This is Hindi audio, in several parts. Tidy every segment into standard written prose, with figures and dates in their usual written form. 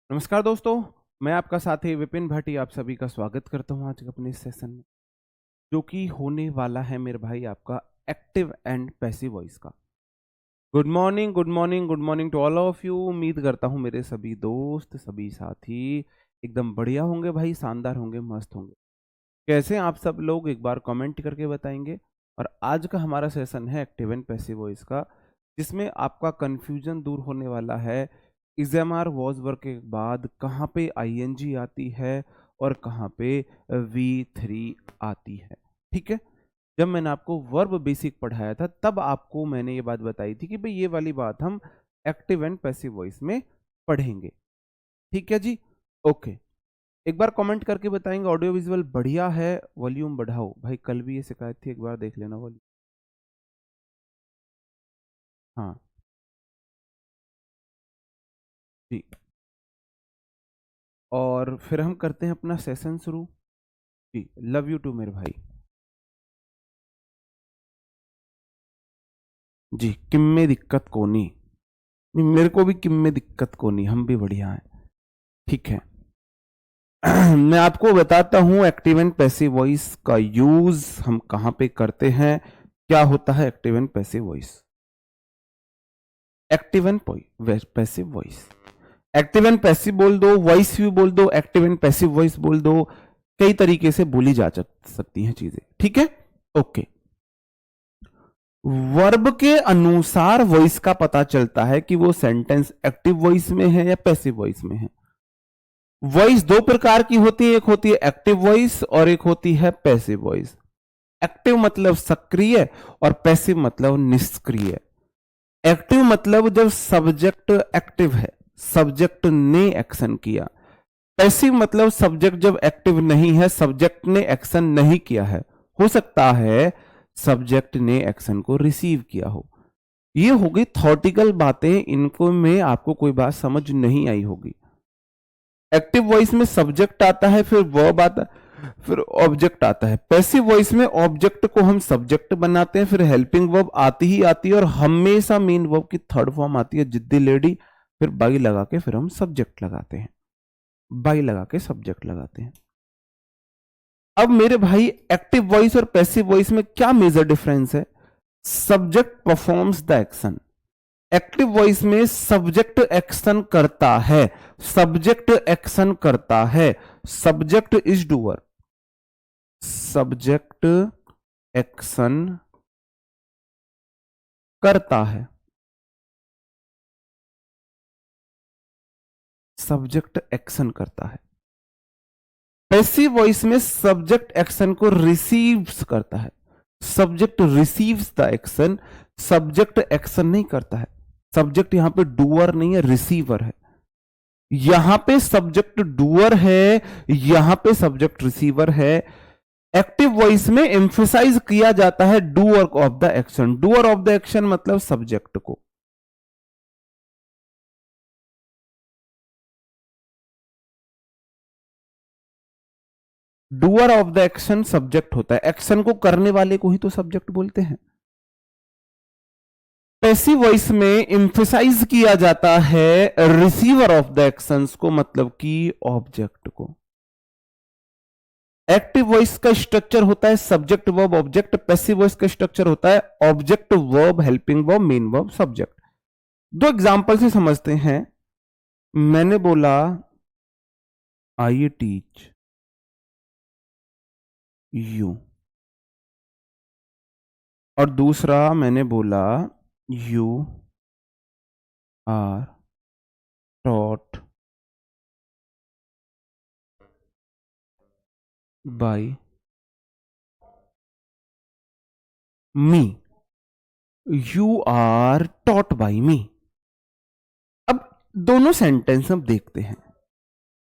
नमस्कार दोस्तों, मैं आपका साथी विपिन भाटी आप सभी का स्वागत करता हूं आज के अपने इस सेशन में, जो कि होने वाला है मेरे भाई आपका एक्टिव एंड पैसिव वॉइस का। Good morning, good morning, good morning to all of you. उम्मीद करता हूं मेरे सभी दोस्त, सभी साथी एकदम बढ़िया होंगे भाई, शानदार होंगे, मस्त होंगे। कैसे हैं आप सब लोग, एक बार कमेंट करके बताएंगे। और आज का हमारा सेशन है एक्टिव एंड पैसिव वॉइस का, जिसमें आपका कंफ्यूजन दूर होने वाला है। इज़एमआर वॉज वर्क के बाद कहाँ पे आईएनजी आती है और कहाँ पे V3 आती है। ठीक है, जब मैंने आपको वर्ब बेसिक पढ़ाया था तब आपको मैंने ये बात बताई थी कि भाई ये वाली बात हम एक्टिव एंड पैसिव वॉइस में पढ़ेंगे। ठीक है जी, ओके। एक बार कमेंट करके बताएंगे ऑडियो विजुअल बढ़िया है, वॉल्यूम बढ़ाओ भाई। कल भी ये शिकायत थी, एक बार देख लेना वॉल्यूम। हाँ जी, और फिर हम करते हैं अपना सेशन शुरू जी। लव यू टू मेरे भाई जी। किम में दिक्कत कोनी नहीं, मेरे को भी किम में दिक्कत कोनी, हम भी बढ़िया हैं। ठीक है। मैं आपको बताता हूं एक्टिव एंड पैसिव वॉइस का यूज हम कहां पे करते हैं, क्या होता है active and passive voice. Active and passive voice, active and passive बोल दो, वॉइस भी बोल दो, एक्टिव एंड पैसिव वॉइस बोल दो, कई तरीके से बोली जा सकती हैं चीजें। ठीक है, ओके। वर्ब के अनुसार वॉइस का पता चलता है कि वो सेंटेंस एक्टिव वॉइस में है या पैसिव वॉइस में है। वॉइस दो प्रकार की होती है, एक होती है एक्टिव वॉइस और एक होती है पैसिव वॉइस। एक्टिव मतलब सक्रिय और पैसिव मतलब निष्क्रिय। एक्टिव मतलब जब सब्जेक्ट एक्टिव है, सब्जेक्ट ने एक्शन किया। पैसिव मतलब सब्जेक्ट जब एक्टिव नहीं है, सब्जेक्ट ने एक्शन नहीं किया है। हो सकता है सब्जेक्ट ने एक्शन को रिसीव किया हो। ये हो गई थॉटिकल बातें, इनको में आपको कोई बात समझ नहीं आई होगी। एक्टिव वॉइस में सब्जेक्ट आता है, फिर वर्ब आता है, फिर ऑब्जेक्ट आता है। पैसिव वॉइस में ऑब्जेक्ट को हम सब्जेक्ट बनाते हैं, फिर हेल्पिंग वर्ब आती ही आती है और हमेशा मेन वर्ब की थर्ड फॉर्म आती है, जिद्दी लेडी। फिर बाई लगा के फिर हम सब्जेक्ट लगाते हैं, बाई लगा के सब्जेक्ट लगाते हैं। अब मेरे भाई एक्टिव वॉइस और पैसिव वॉइस में क्या मेजर डिफरेंस है। Subject performs the action. Active voice में सब्जेक्ट एक्शन करता है, सब्जेक्ट एक्शन करता है, subject is doer. Subject action करता है, सब्जेक्ट एक्शन करता है। पैसिव वॉइस में सब्जेक्ट एक्शन को रिसीव्स करता है, subject receives the action, subject action नहीं करता है। सब्जेक्ट यहां पे डूअर नहीं है, रिसीवर है। यहां पे सब्जेक्ट डूअर है, यहां पे सब्जेक्ट रिसीवर है। एक्टिव वॉइस में एम्फेसाइज किया जाता है doer of the action. Doer of the action मतलब सब्जेक्ट को। Doer of the action subject होता है, एक्शन को करने वाले को ही तो सब्जेक्ट बोलते हैं। पैसिव वॉइस में एम्फेसाइज किया जाता है रिसीवर ऑफ द एक्शंस को, मतलब कि ऑब्जेक्ट को। एक्टिव वॉइस का स्ट्रक्चर होता है subject verb object, passive voice का स्ट्रक्चर होता है object verb helping verb main verb subject. दो एग्जांपल से समझते हैं। मैंने बोला आई टीच यू, और दूसरा मैंने बोला you are taught by me. You are taught by me. अब दोनों सेंटेंस हम देखते हैं।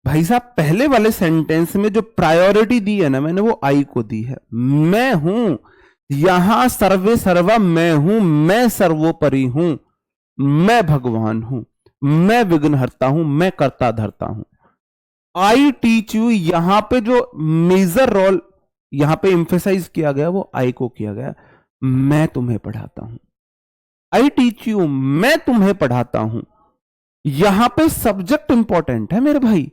भाई साहब, पहले वाले सेंटेंस में जो प्रायोरिटी दी है ना मैंने, वो आई को दी है। मैं हूं यहां, सर्वे सर्वा मैं हूं, मैं सर्वोपरि हूं, मैं भगवान हूं, मैं विघ्नहर्ता हूं, मैं करता धरता हूं। आई टीच यू, यहां पे जो मेजर रोल यहां पे एम्फेसाइज किया गया वो आई को किया गया। मैं तुम्हें पढ़ाता हूं, आई टीच यू, मैं तुम्हें पढ़ाता हूं। यहां पे सब्जेक्ट इंपॉर्टेंट है मेरे भाई,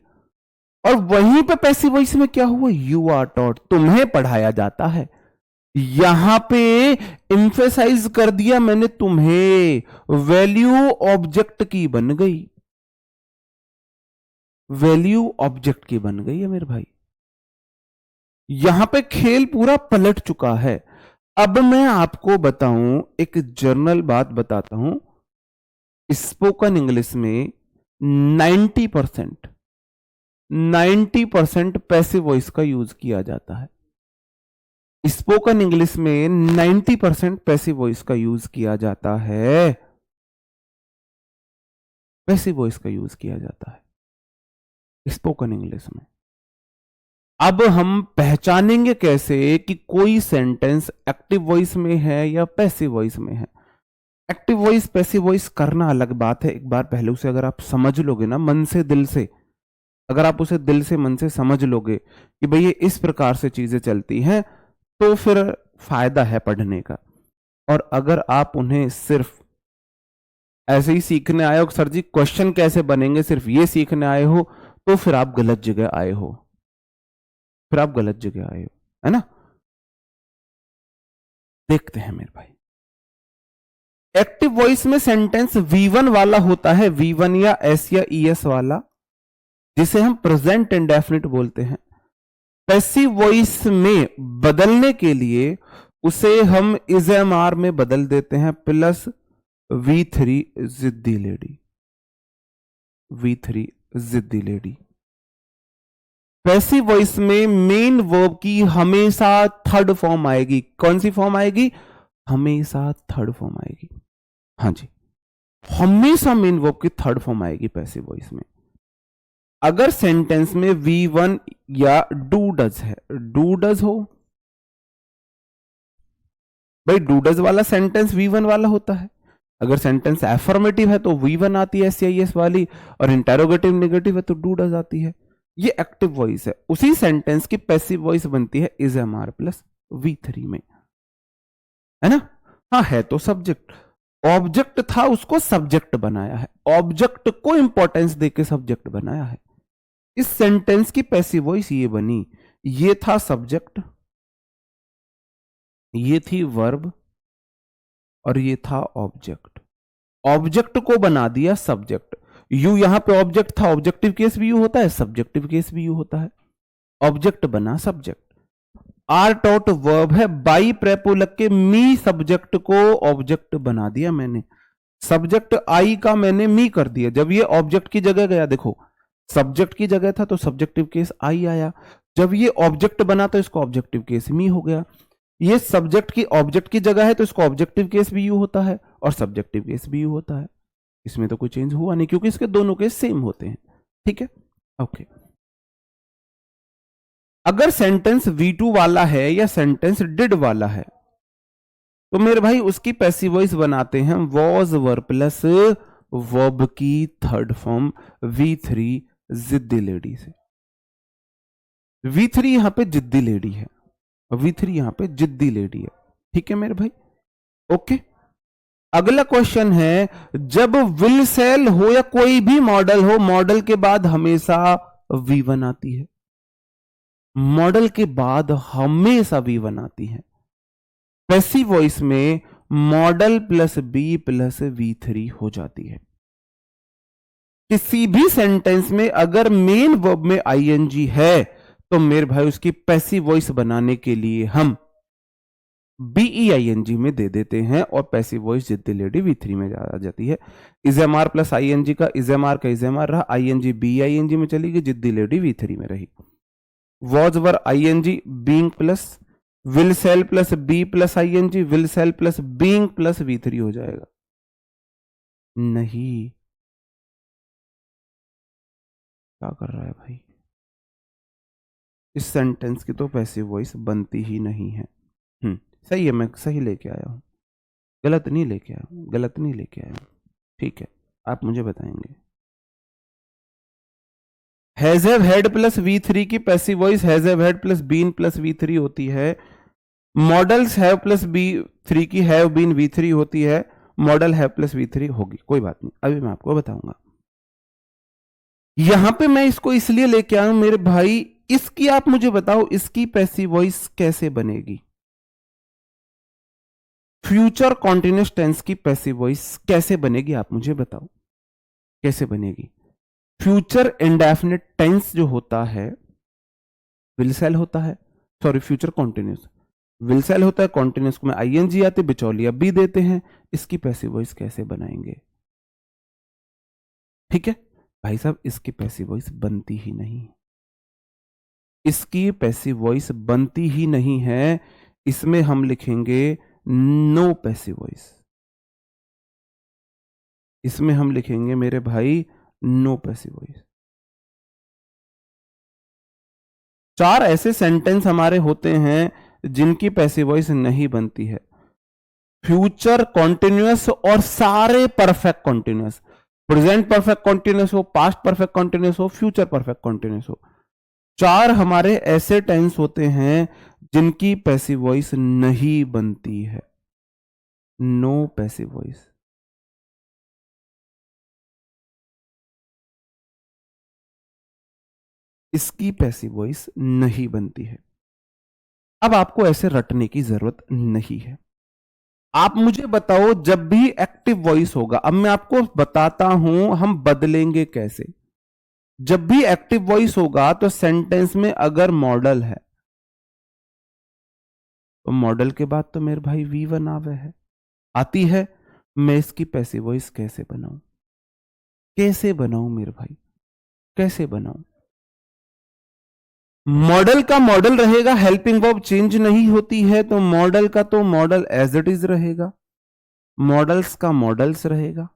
और वहीं पे पैसिव वॉइस में क्या हुआ, यू आर टॉट, तुम्हें पढ़ाया जाता है। यहां पे इंफेसाइज कर दिया मैंने तुम्हें, वैल्यू ऑब्जेक्ट की बन गई, वैल्यू ऑब्जेक्ट की बन गई है मेरे भाई। यहां पे खेल पूरा पलट चुका है। अब मैं आपको बताऊं, एक जर्नल बात बताता हूं, स्पोकन इंग्लिश में 90% पैसिव वॉइस का यूज किया जाता है। स्पोकन इंग्लिश में 90% पैसिव वॉइस का यूज किया जाता है, पैसिव वॉइस का यूज किया जाता है स्पोकन इंग्लिश में। अब हम पहचानेंगे कैसे कि कोई सेंटेंस एक्टिव वॉइस में है या पैसिव वॉइस में है। एक्टिव वॉइस पैसिव वॉइस करना अलग बात है, एक बार पहले उसे अगर आप समझ लोगे ना मन से दिल से, अगर आप उसे दिल से मन से समझ लोगे कि भाई ये इस प्रकार से चीजें चलती हैं, तो फिर फायदा है पढ़ने का। और अगर आप उन्हें सिर्फ ऐसे ही सीखने आए हो, सर जी क्वेश्चन कैसे बनेंगे, सिर्फ ये सीखने आए हो, तो फिर आप गलत जगह आए हो, फिर आप गलत जगह आए हो, है ना। देखते हैं मेरे भाई, एक्टिव वॉइस में सेंटेंस V1 वाला होता है, V1 या S या ES वाला, जिसे हम प्रेजेंट इंडेफिनिट बोलते हैं। पैसिव वॉइस में बदलने के लिए उसे हम इज एम आर में बदल देते हैं, प्लस V3 जिद्दी लेडी, V3 जिद्दी लेडी। पैसिव वॉइस में मेन वर्ब की हमेशा थर्ड फॉर्म आएगी। कौन सी फॉर्म आएगी, हमेशा थर्ड फॉर्म आएगी। हाँ जी, हमेशा मेन वर्ब की थर्ड फॉर्म आएगी पैसिव वॉइस में। अगर सेंटेंस में V1 या डू डज है, डू डज हो भाई, डू डज वाला सेंटेंस V1 वाला होता है। अगर सेंटेंस एफर्मेटिव है तो V1 आती है SIS वाली, और इंटेरोगेटिव नेगेटिव है तो डू डज आती है। ये एक्टिव वॉइस है। उसी सेंटेंस की पैसिव वॉइस बनती है is am are plus V3 में, है ना। हाँ, है तो सब्जेक्ट, ऑब्जेक्ट था उसको सब्जेक्ट बनाया है, ऑब्जेक्ट को इंपॉर्टेंस देके सब्जेक्ट बनाया है। इस सेंटेंस की पैसिव वॉइस ये बनी, ये था सब्जेक्ट, ये थी वर्ब, और ये था ऑब्जेक्ट। ऑब्जेक्ट को बना दिया सब्जेक्ट। यू यहां पे ऑब्जेक्ट था, ऑब्जेक्टिव केस भी यू होता है, सब्जेक्टिव केस भी यू होता है। ऑब्जेक्ट बना सब्जेक्ट। आर टॉट वर्ब है, बाई प्रेपो लग के मी सब्जेक्ट को ऑब्जेक्ट बना दिया मैंने। सब्जेक्ट आई का मैंने मी कर दिया। जब ये ऑब्जेक्ट की जगह गया, देखो सब्जेक्ट की जगह था तो सब्जेक्टिव केस आई आया, जब ये ऑब्जेक्ट बना तो इसको ऑब्जेक्टिव केस मी हो गया। ये सब्जेक्ट की ऑब्जेक्ट की जगह है तो इसको ऑब्जेक्टिव केस भी यू होता है और सब्जेक्टिव केस भी यू होता है। इसमें तो कोई चेंज हुआ नहीं क्योंकि इसके दोनों केस सेम होते हैं। ठीक है, ओके। अगर सेंटेंस V2 वाला है या सेंटेंस डिड वाला है तो मेरे भाई उसकी पैसिव वॉइस बनाते हैं वॉज वर प्लस वर्ब की थर्ड फॉर्म V3 जिद्दी लेडी से। V3 यहां पे जिद्दी लेडी है, V3 यहां पे जिद्दी लेडी है। ठीक है मेरे भाई, ओके। अगला क्वेश्चन है, जब विल सेल हो या कोई भी मॉडल हो, मॉडल के बाद हमेशा V1 आती है, मॉडल के बाद हमेशा V1 आती है। पैसिव वॉइस में modal plus be plus V3 हो जाती है। किसी भी सेंटेंस में अगर मेन वर्ब में ING है तो मेरे भाई उसकी पैसिव वॉइस बनाने के लिए हम BEING में दे देते हैं और पैसिव वॉइस जिद्दी लेडी V3 में आ जाती है। Is am are plus ING का इज एम आर का इज एम आर रहा, ING BEING में चली गई, जिद्दी लेडी V3 में रही। Was were ING being plus will shall plus be plus ING, will shall plus being plus V3 हो जाएगा। नहीं, क्या कर रहा है भाई, इस सेंटेंस की तो पैसिव वॉइस बनती ही नहीं है। सही है, मैं सही लेके आया हूं, गलत नहीं लेके आया हूं, गलत नहीं लेके आया हूं। ठीक है, आप मुझे बताएंगे। Has have had plus V3 की passive voice has have had plus been plus V3 होती है। मॉडल्स हैव प्लस B3 की हैव बीन V3 होती है, मॉडल हैव प्लस V3 होगी। कोई बात नहीं, अभी मैं आपको बताऊंगा। यहां पे मैं इसको इसलिए लेके आया हूं मेरे भाई, इसकी आप मुझे बताओ इसकी पैसिव वॉइस कैसे बनेगी? फ्यूचर कॉन्टिन्यूस टेंस की पैसिव वॉइस कैसे बनेगी आप मुझे बताओ, कैसे बनेगी? फ्यूचर इंडेफिनिट टेंस जो होता है विल सेल होता है, sorry future continuous will shall होता है, कॉन्टिन्यूस में आईएनजी आते, बिचौलिया बी देते हैं, इसकी पैसिव वॉइस कैसे बनाएंगे? ठीक है भाई साहब, इसकी पैसिव वॉइस बनती ही नहीं, इसकी पैसिव वॉइस बनती ही नहीं है। इसमें हम लिखेंगे नो पैसिव वॉइस, इसमें हम लिखेंगे मेरे भाई नो पैसिव वॉइस। चार ऐसे सेंटेंस हमारे होते हैं जिनकी पैसिव वॉइस नहीं बनती है, फ्यूचर कॉन्टिन्यूअस और सारे perfect continuous, present perfect continuous हो, पास्ट परफेक्ट कॉन्टिन्यूअस हो, फ्यूचर परफेक्ट कॉन्टिन्यूअस हो। चार हमारे ऐसे टेंस होते हैं जिनकी पैसिव वॉइस नहीं बनती है, नो पैसिव वॉइस। इसकी पैसिव वॉइस नहीं बनती है। अब आपको ऐसे रटने की जरूरत नहीं है। आप मुझे बताओ जब भी एक्टिव वॉइस होगा, अब मैं आपको बताता हूं हम बदलेंगे कैसे। जब भी एक्टिव वॉइस होगा तो सेंटेंस में अगर मॉडल है तो मॉडल के बाद तो मेरे भाई V1 आवे है, आती है। मैं इसकी पैसिव वॉइस कैसे बनाऊं, कैसे बनाऊं मेरे भाई, कैसे बनाऊं? मॉडल का मॉडल रहेगा, हेल्पिंग वर्ब चेंज नहीं होती है तो मॉडल का तो मॉडल एज इट इज रहेगा, मॉडल्स का मॉडल्स रहेगा।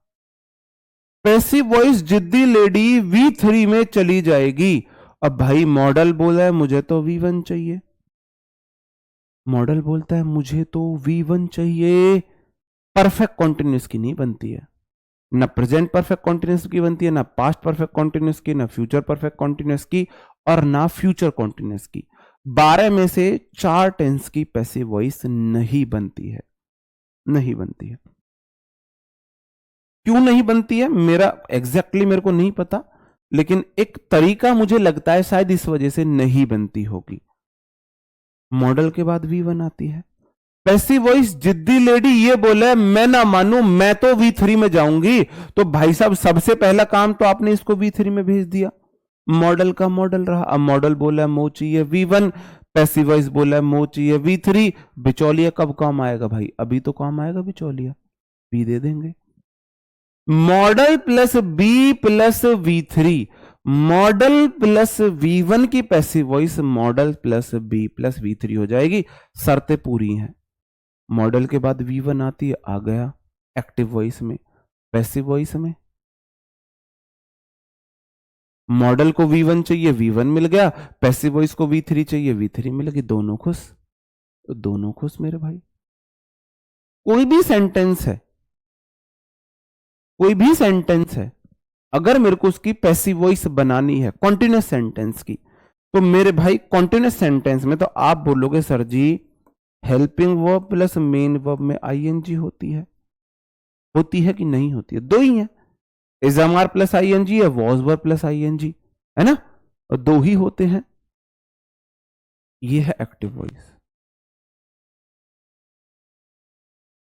पैसिव वॉइस जिद्दी लेडी V3 में चली जाएगी। अब भाई मॉडल बोला है मुझे तो V1 चाहिए, मॉडल बोलता है मुझे तो V1 चाहिए। परफेक्ट कॉन्टिन्यूस की नहीं बनती है, ना प्रेजेंट परफेक्ट कॉन्टिन्यूस की बनती है, ना पास्ट परफेक्ट कॉन्टिन्यूस की, ना फ्यूचर परफेक्ट कॉन्टिन्यूस की, और ना फ्यूचर कॉन्टिन्यूस की। 12 में से 4 टेंस की पैसिव वॉइस नहीं बनती है, नहीं बनती है। क्यों नहीं बनती है मेरा एग्जैक्टली मेरे को नहीं पता, लेकिन एक तरीका मुझे लगता है शायद इस वजह से नहीं बनती होगी। मॉडल के बाद V1 आती है। पैसिव वॉइस जिद्दी लेडी ये बोले मैं ना मानू, मैं तो V3 में जाऊंगी, तो भाई साहब सबसे पहला काम तो आपने इसको V3 में भेज दिया। मॉडल का मॉडल रहा, अब मॉडल बोला मो चाहिए V1, पैसिव वॉइस बोला मो चाहिए V3। बिचौलिया कब काम आएगा भाई? अभी तो काम आएगा बिचौलिया, बी दे देंगे। Modal plus be plus V3, modal plus V1 की passive voice modal plus be plus V3 हो जाएगी। शर्तें पूरी हैं। मॉडल के बाद V1 आती है, आ गया एक्टिव वॉइस में, पैसिव वॉइस में। मॉडल को V1 चाहिए, V1 मिल गया, पैसिव वॉइस को V3 चाहिए, V3 मिल गई, दोनों खुश, दोनों खुश मेरे भाई। कोई भी सेंटेंस है, कोई भी सेंटेंस है, अगर मेरे को उसकी पैसिव वॉइस बनानी है कॉन्टिन्यूस सेंटेंस की, तो मेरे भाई कॉन्टिन्यूस सेंटेंस में तो आप बोलोगे सर जी helping verb plus main verb में आईएनजी होती है कि नहीं होती है? दो ही है, इजमार प्लस आईएनजी है, वॉज वर्ब प्लस आईएनजी, है ना, और दो ही होते हैं। ये है एक्टिव वॉइस।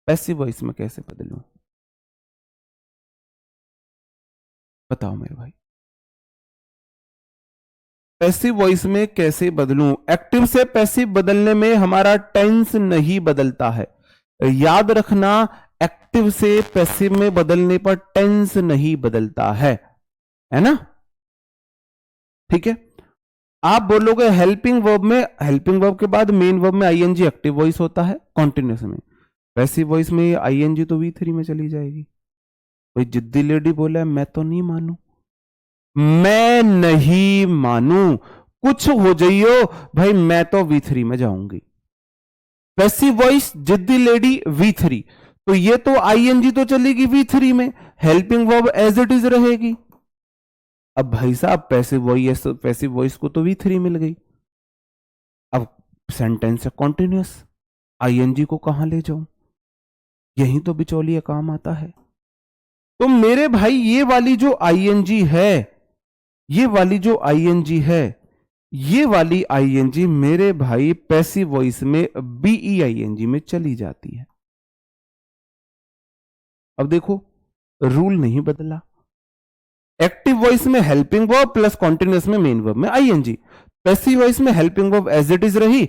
पैसिव वॉइस में कैसे बदलूं बताओ मेरे भाई, पैसिव वॉइस में कैसे बदलूं? एक्टिव से पैसिव बदलने में हमारा टेंस नहीं बदलता है, याद रखना। एक्टिव से पैसिव में बदलने पर टेंस नहीं बदलता है ना? ठीक है। आप बोलोगे हेल्पिंग वर्ब में, हेल्पिंग वर्ब के बाद मेन वर्ब में आईएनजी एक्टिव वॉइस होता है कॉन्टिन्यूस में, पैसिव वॉइस में आईएनजी तो V3 में चली जाएगी। कोई जिद्दी लेडी बोला है मैं तो नहीं मानू, मैं नहीं मानू, कुछ हो जाइयो भाई, मैं तो V3 में जाऊंगी। पैसिव वॉइस जिद्दी लेडी V3, तो ये तो आईएनजी तो चलेगी V3 में, helping verb as it is रहेगी। अब भाई साहब पैसिव वॉइस को तो V3 मिल गई, अब सेंटेंस है कॉन्टिन्यूस, आईएनजी को कहां ले जाऊं? यही तो बिचौलिया काम आता है। तो मेरे भाई ये वाली जो आईएनजी है ये वाली जो आईएनजी है, ये वाली आईएनजी मेरे भाई पैसिव वॉइस में बीईआईएनजी में चली जाती है। अब देखो रूल नहीं बदला। एक्टिव वॉइस में हेल्पिंग वर्ब प्लस कॉन्टिन्यूअस में मेन वर्ब में आईएनजी। पैसिव वॉइस में helping verb as it is रही,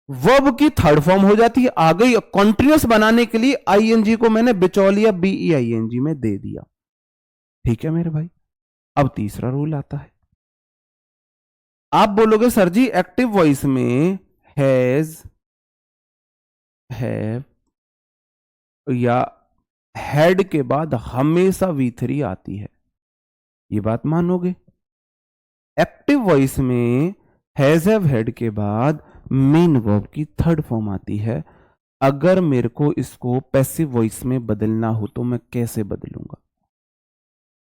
वर्ब की थर्ड फॉर्म हो जाती है, आ गई। कॉन्टिन्यूअस बनाने के लिए आईएनजी को मैंने बिचौलिया बीईआईएनजी में दे दिया। ठीक है मेरे भाई। अब तीसरा रूल आता है। आप बोलोगे सर जी एक्टिव वॉइस में हैज, हैव या हैड के बाद हमेशा V3 आती है, ये बात मानोगे? एक्टिव वॉइस में हैज हैव हैड के बाद मेन वर्ब की थर्ड फॉर्म आती है। अगर मेरे को इसको पैसिव वॉइस में बदलना हो तो मैं कैसे बदलूंगा?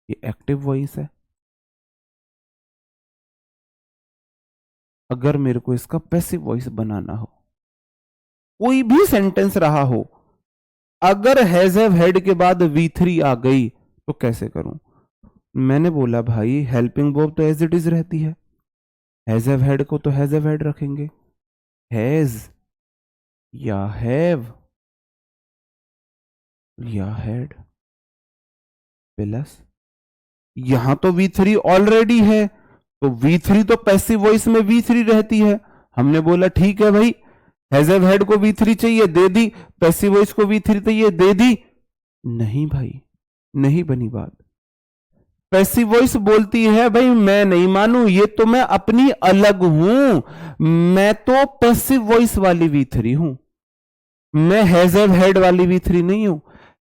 ये एक्टिव वॉइस है। अगर मेरे को इसका पैसिव वॉइस बनाना हो, कोई भी सेंटेंस रहा हो, अगर हैज हैव हैड के बाद V3 आ गई तो कैसे करूं? मैंने बोला भाई हेल्पिंग वर्ब तो एज इट इज रहती है, हैज हैव हैड को तो हैज हैव हैड रखेंगे। हैज या हैव या हैड प्लस यहां तो V3 ऑलरेडी है, तो V3 तो पैसिव वॉइस में V3 रहती है। हमने बोला ठीक है भाई, हैज हैव हैड को V3 चाहिए, दे दी। पैसिव वॉइस को V3 चाहिए, दे दी। नहीं भाई, नहीं बनी बात। पैसिव वॉइस बोलती है भाई मैं नहीं मानू, ये तो मैं अपनी अलग हूं, मैं तो पैसिव वॉइस वाली V3 हूं, मैं हैज हैव हैड वाली V3 नहीं हूं।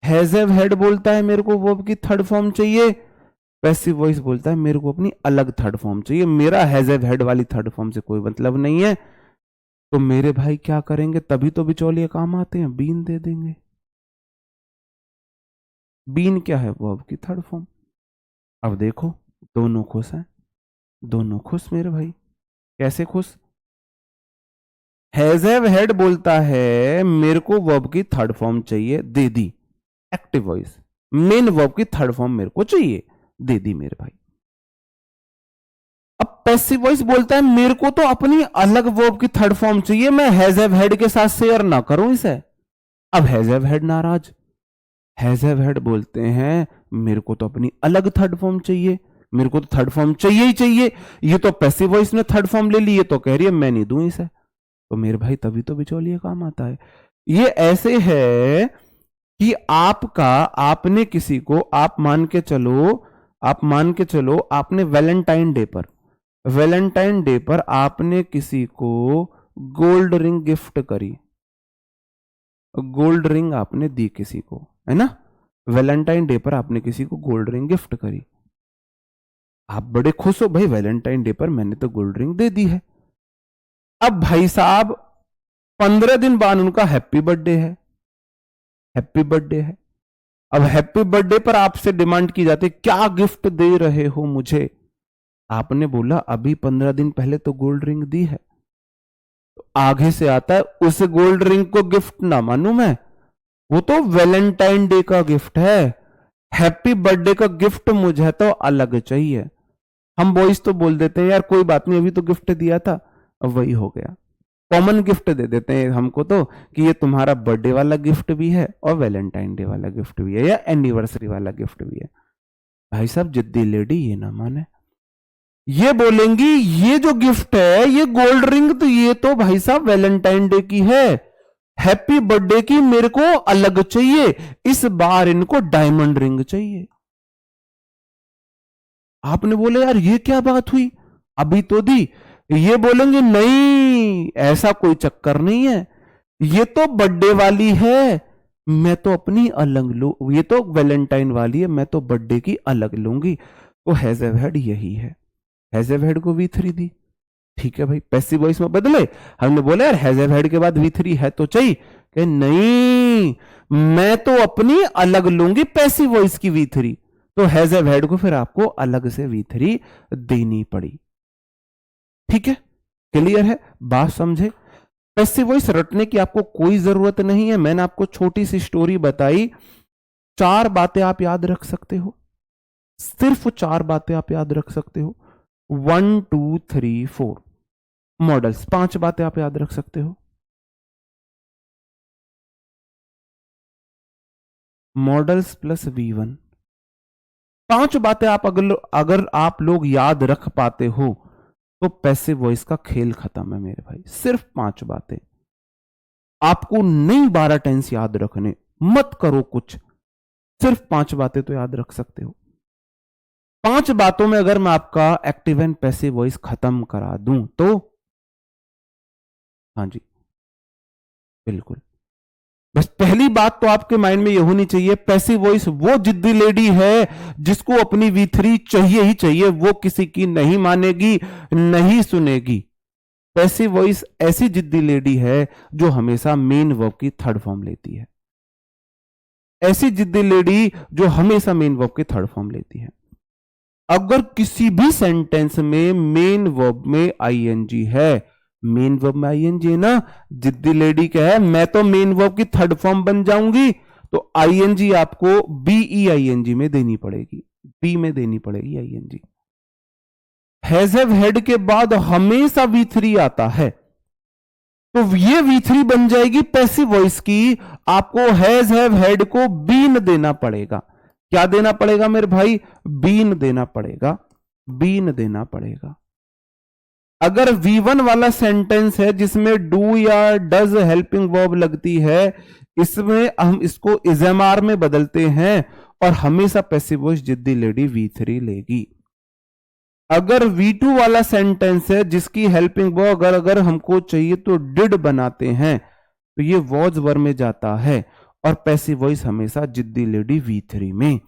हैज हैव हैड बोलता है मेरे को वर्ब की थर्ड फॉर्म चाहिए, पैसिव वॉइस बोलता है मेरे को अपनी अलग थर्ड फॉर्म चाहिए। मेरा हैज हैव हैड वाली थर्ड फॉर्म से कोई मतलब नहीं है। तो मेरे भाई क्या करेंगे? तभी तो बिचौलिए काम आते हैं, बीन दे देंगे। बीन क्या है? वर्ब की थर्ड फॉर्म। अब देखो दोनों खुश हैं, दोनों खुश मेरे भाई। कैसे खुश? हैज हैव हैड बोलता है मेरे को वर्ब की थर्ड फॉर्म चाहिए, दे दी। एक्टिव वॉइस मेन वर्ब की थर्ड फॉर्म मेरे को चाहिए, दे दी मेरे भाई। अब पैसिव वॉइस बोलता है मेरे को तो अपनी अलग वर्ब की थर्ड फॉर्म चाहिए, मैं हैज हैव हैड के साथ शेयर ना करूं इसे। अब हैज हैव हैड नाराज। हैज हैव हैड बोलते हैं मेरे को तो अपनी अलग थर्ड फॉर्म चाहिए, मेरे को तो थर्ड फॉर्म चाहिए ही चाहिए। ये तो पैसिव वॉइस ने थर्ड फॉर्म ले ली, ये तो कह रही है मैं नहीं दूं इसे। तो मेरे भाई तभी तो बिचौलिए काम आता है। ये ऐसे है कि आपका, आपने किसी को, आप मान के चलो आपने वैलेंटाइन डे पर आपने किसी को गोल्ड रिंग गिफ्ट करी, गोल्ड रिंग आपने दी किसी को, है ना? वैलेंटाइन डे पर आपने किसी को गोल्ड रिंग गिफ्ट करी, आप बड़े खुश हो भाई वैलेंटाइन डे पर मैंने तो गोल्ड रिंग दे दी है। अब भाई साहब 15 दिन बाद उनका हैप्पी बर्थडे है, हैप्पी बर्थडे है। अब हैप्पी बर्थडे पर आपसे डिमांड की जाती है क्या गिफ्ट दे रहे हो मुझे? आपने बोला अभी 15 दिन पहले तो गोल्ड रिंग दी है। तो आगे से आता है उस गोल्ड रिंग को गिफ्ट ना मानू मैं, वो तो वैलेंटाइन डे का गिफ्ट है, हैप्पी बर्थडे का गिफ्ट मुझे तो अलग चाहिए। हम बॉयज तो बोल देते हैं यार कोई बात नहीं अभी तो गिफ्ट दिया था, अब वही हो गया, कॉमन गिफ्ट दे देते हैं हमको तो कि ये तुम्हारा बर्थडे वाला गिफ्ट भी है और वैलेंटाइन डे वाला गिफ्ट भी है या एनिवर्सरी वाला गिफ्ट भी है। भाई साहब जिद्दी लेडी ये ना माने, ये बोलेंगी ये जो गिफ्ट है ये गोल्ड रिंग तो ये तो भाई साहब वैलेंटाइन डे की है, हैप्पी बर्थडे की मेरे को अलग चाहिए, इस बार इनको डायमंड रिंग चाहिए। आपने बोले यार ये क्या बात हुई, अभी तो दी। ये बोलेंगे नहीं ऐसा कोई चक्कर नहीं है, ये तो बर्थडे वाली है मैं तो अपनी अलग लू, ये तो वैलेंटाइन वाली है मैं तो बर्थडे की अलग लूंगी। तो हैज हैव हैड यही है, हैज हैव हैड को V3 दी। ठीक है भाई पैसिव वॉइस में बदले, हमने बोला यार हैज हैव हैड के बाद V3 है तो चाहिए, कि नहीं मैं तो अपनी अलग लूंगी पैसिव वॉइस की V3। तो हैज हैव हैड को फिर आपको अलग से V3 देनी पड़ी। ठीक है, क्लियर है, बात समझे? पैसिव वॉइस रटने की आपको कोई जरूरत नहीं है, मैंने आपको छोटी सी स्टोरी बताई, 4 बातें आप याद रख सकते हो। सिर्फ 4 बातें आप याद रख सकते हो। 1 2 3 4 मॉडल्स, 5 बातें आप याद रख सकते हो। मॉडल्स प्लस V1, 5 बातें आप अगर आप लोग याद रख पाते हो तो पैसिव वॉइस का खेल खत्म है मेरे भाई। सिर्फ 5 बातें आपको, नहीं 12 टेंस याद रखने, मत करो कुछ, सिर्फ 5 बातें तो याद रख सकते हो। 5 बातों में अगर मैं आपका एक्टिव एंड पैसिव वॉइस खत्म करा दूं तो, हाँ जी बिल्कुल। बस पहली बात तो आपके माइंड में यह होनी चाहिए, पैसिव वॉइस वो जिद्दी लेडी है जिसको अपनी V3 चाहिए ही चाहिए, वो किसी की नहीं मानेगी, नहीं सुनेगी। पैसिव वॉइस ऐसी जिद्दी लेडी है जो हमेशा मेन वर्ब की थर्ड फॉर्म लेती है। ऐसी जिद्दी लेडी जो हमेशा मेन वर्ब की थर्ड फॉर्म लेती है। अगर किसी भी सेंटेंस में मेन वर्ब में आईएनजी है, मेन वर्ब में आईएनजी है ना, जिद्दी लेडी क्या है, मैं तो मेन वर्ब की थर्ड फॉर्म बन जाऊंगी, तो आईएनजी आपको बीई आईएनजी में देनी पड़ेगी, बी में देनी पड़ेगी आईएनजी। हैज हैव हेड के बाद हमेशा V3 आता है, तो ये V3 बन जाएगी पैसिव वॉइस की। आपको हैज हैव हेड को बीन देना पड़ेगा। क्या देना पड़ेगा मेरे भाई? बीन देना पड़ेगा, बीन देना पड़ेगा। अगर V1 वाला सेंटेंस है जिसमें डू या डज हेल्पिंग वर्ब लगती है, इसमें हम इसको इजएमआर में बदलते हैं और हमेशा पैसिव वॉइस जिद्दी लेडी V3 लेगी। अगर V2 वाला सेंटेंस है जिसकी हेल्पिंग वर्ब अगर हमको चाहिए तो डिड बनाते हैं, तो ये वॉज वर्ब में जाता है और पैसिव वॉइस हमेशा जिद्दी लेडी V3 में।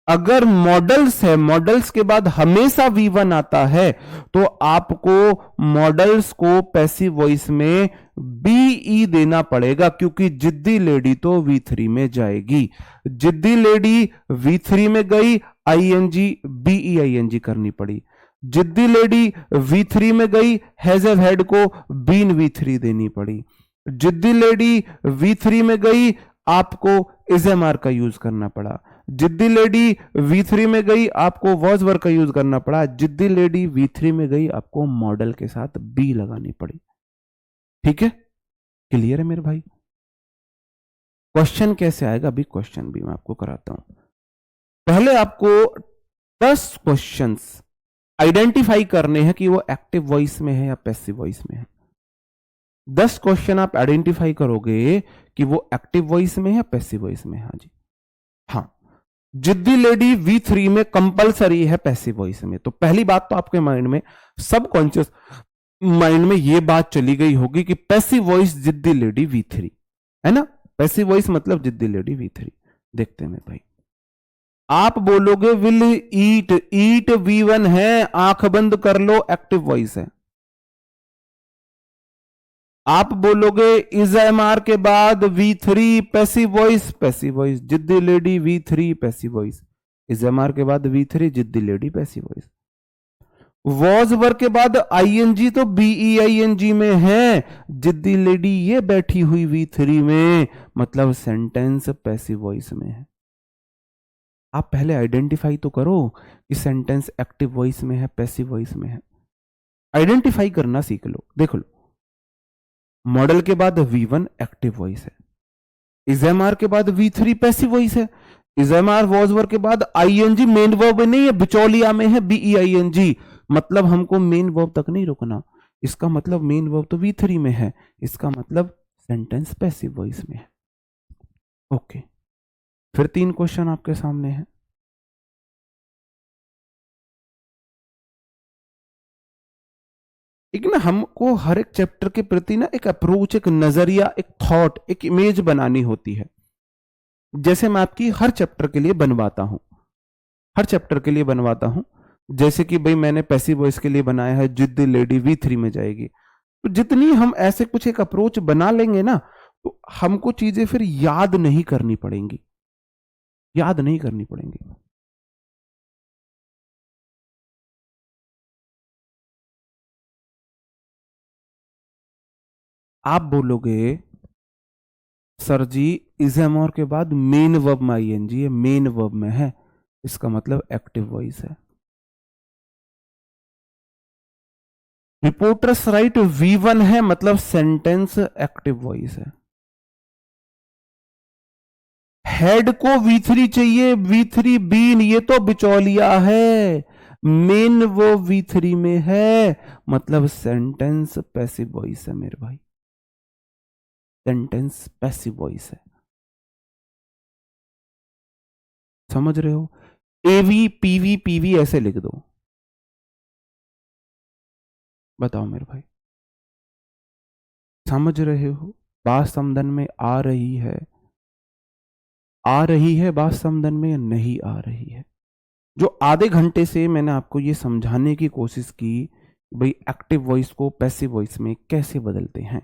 अगर मॉडल्स है, मॉडल्स के बाद हमेशा V1 आता है, तो आपको मॉडल्स को पैसिव वॉइस में बीई देना पड़ेगा, क्योंकि जिद्दी लेडी तो V3 में जाएगी। जिद्दी लेडी V3 में गई, आईएनजी बीई आईएनजी करनी पड़ी। जिद्दी लेडी V3 में गई, हैज हैव हेड को बीन V3 देनी पड़ी। जिद्दी लेडी V3 में गई, आपको इजएमआर का यूज करना पड़ा। जिद्दी लेडी V3 में गई, आपको वॉज वर्ब का यूज करना पड़ा। जिद्दी लेडी V3 में गई, आपको मॉडल के साथ बी लगानी पड़ी। ठीक है, क्लियर है मेरे भाई? क्वेश्चन कैसे आएगा, अभी क्वेश्चन भी मैं आपको कराता हूं। पहले आपको 10 क्वेश्चंस आइडेंटिफाई करने हैं कि वो एक्टिव वॉइस में है या पैसिव वॉइस में है। 10 क्वेश्चन आप आइडेंटिफाई करोगे कि वो एक्टिव वॉइस में है या पैसिव वॉइस में है। हाँ जी, हाँ, जिद्दी लेडी V3 में कंपलसरी है पैसिव वॉइस में। तो पहली बात तो आपके माइंड में, सबकॉन्शियस माइंड में ये बात चली गई होगी कि पैसिव वॉइस जिद्दी लेडी V3 है ना। पैसिव वॉइस मतलब जिद्दी लेडी V3। देखते हैं भाई, आप बोलोगे विल ईट, ईट V1 है, आंख बंद कर लो, एक्टिव वॉइस है। आप बोलोगे इज एमआर के बाद V3 passive voice, passive voice जिद्दी lady V3 passive voice. Is am are के बाद V3 जिद्दी lady passive voice. Was verb के बाद आईएनजी तो बीई आईएनजी में है, जिद्दी लेडी ये बैठी हुई V3 में, मतलब सेंटेंस पैसिव वॉइस में है। आप पहले आइडेंटिफाई तो करो कि सेंटेंस एक्टिव वॉइस में है पैसिव वॉइस में है। आइडेंटिफाई करना सीख लो। देखो लो, मॉडल के बाद V1 एक्टिव वॉइस है, इजएमआर के बाद V3 पैसिव वॉइस है, इजएमआर वॉज वर्ब के बाद आईएनजी मेन वर्ब नहीं है, बिचौलिया में है बीई आईएनजी, मतलब हमको मेन वर्ब तक नहीं रुकना। इसका मतलब मेन वर्ब तो V3 में है, इसका मतलब सेंटेंस पैसिव वॉइस में है। ओके, फिर 3 क्वेश्चन आपके सामने हैं। एक ना हमको हर एक चैप्टर के प्रति ना एक अप्रोच, एक नजरिया, एक थॉट, एक इमेज बनानी होती है। जैसे मैं आपकी हर चैप्टर के लिए बनवाता हूं, हर चैप्टर के लिए बनवाता हूं। जैसे कि भाई मैंने पैसिव वॉइस के लिए बनाया है, जिद्दी लेडी V3 में जाएगी। तो जितनी हम ऐसे कुछ एक अप्रोच बना लेंगे ना, तो हमको चीजें फिर याद नहीं करनी पड़ेंगी, याद नहीं करनी पड़ेंगी। आप बोलोगे सर जी इजएमआर के बाद मेन वर्ब में आईएनजी है, मेन वर्ब में है, इसका मतलब एक्टिव वॉइस है। रिपोर्टर्स राइट V1 है, मतलब सेंटेंस एक्टिव वॉइस है। हेड को V3 चाहिए, V3 बीन, ये तो बिचौलिया है। मेन वो V3 में है, मतलब सेंटेंस पैसिव वॉइस है मेरे भाई, सेंटेंस पैसिव वॉइस है। समझ रहे हो? एवी पीवी पीवी ऐसे लिख दो। बताओ मेरे भाई, समझ रहे हो? बात समझन में आ रही है? आ रही है बात समझन में या नहीं आ रही है? जो आधे घंटे से मैंने आपको ये समझाने की कोशिश की भाई एक्टिव वॉइस को पैसिव वॉइस में कैसे बदलते हैं।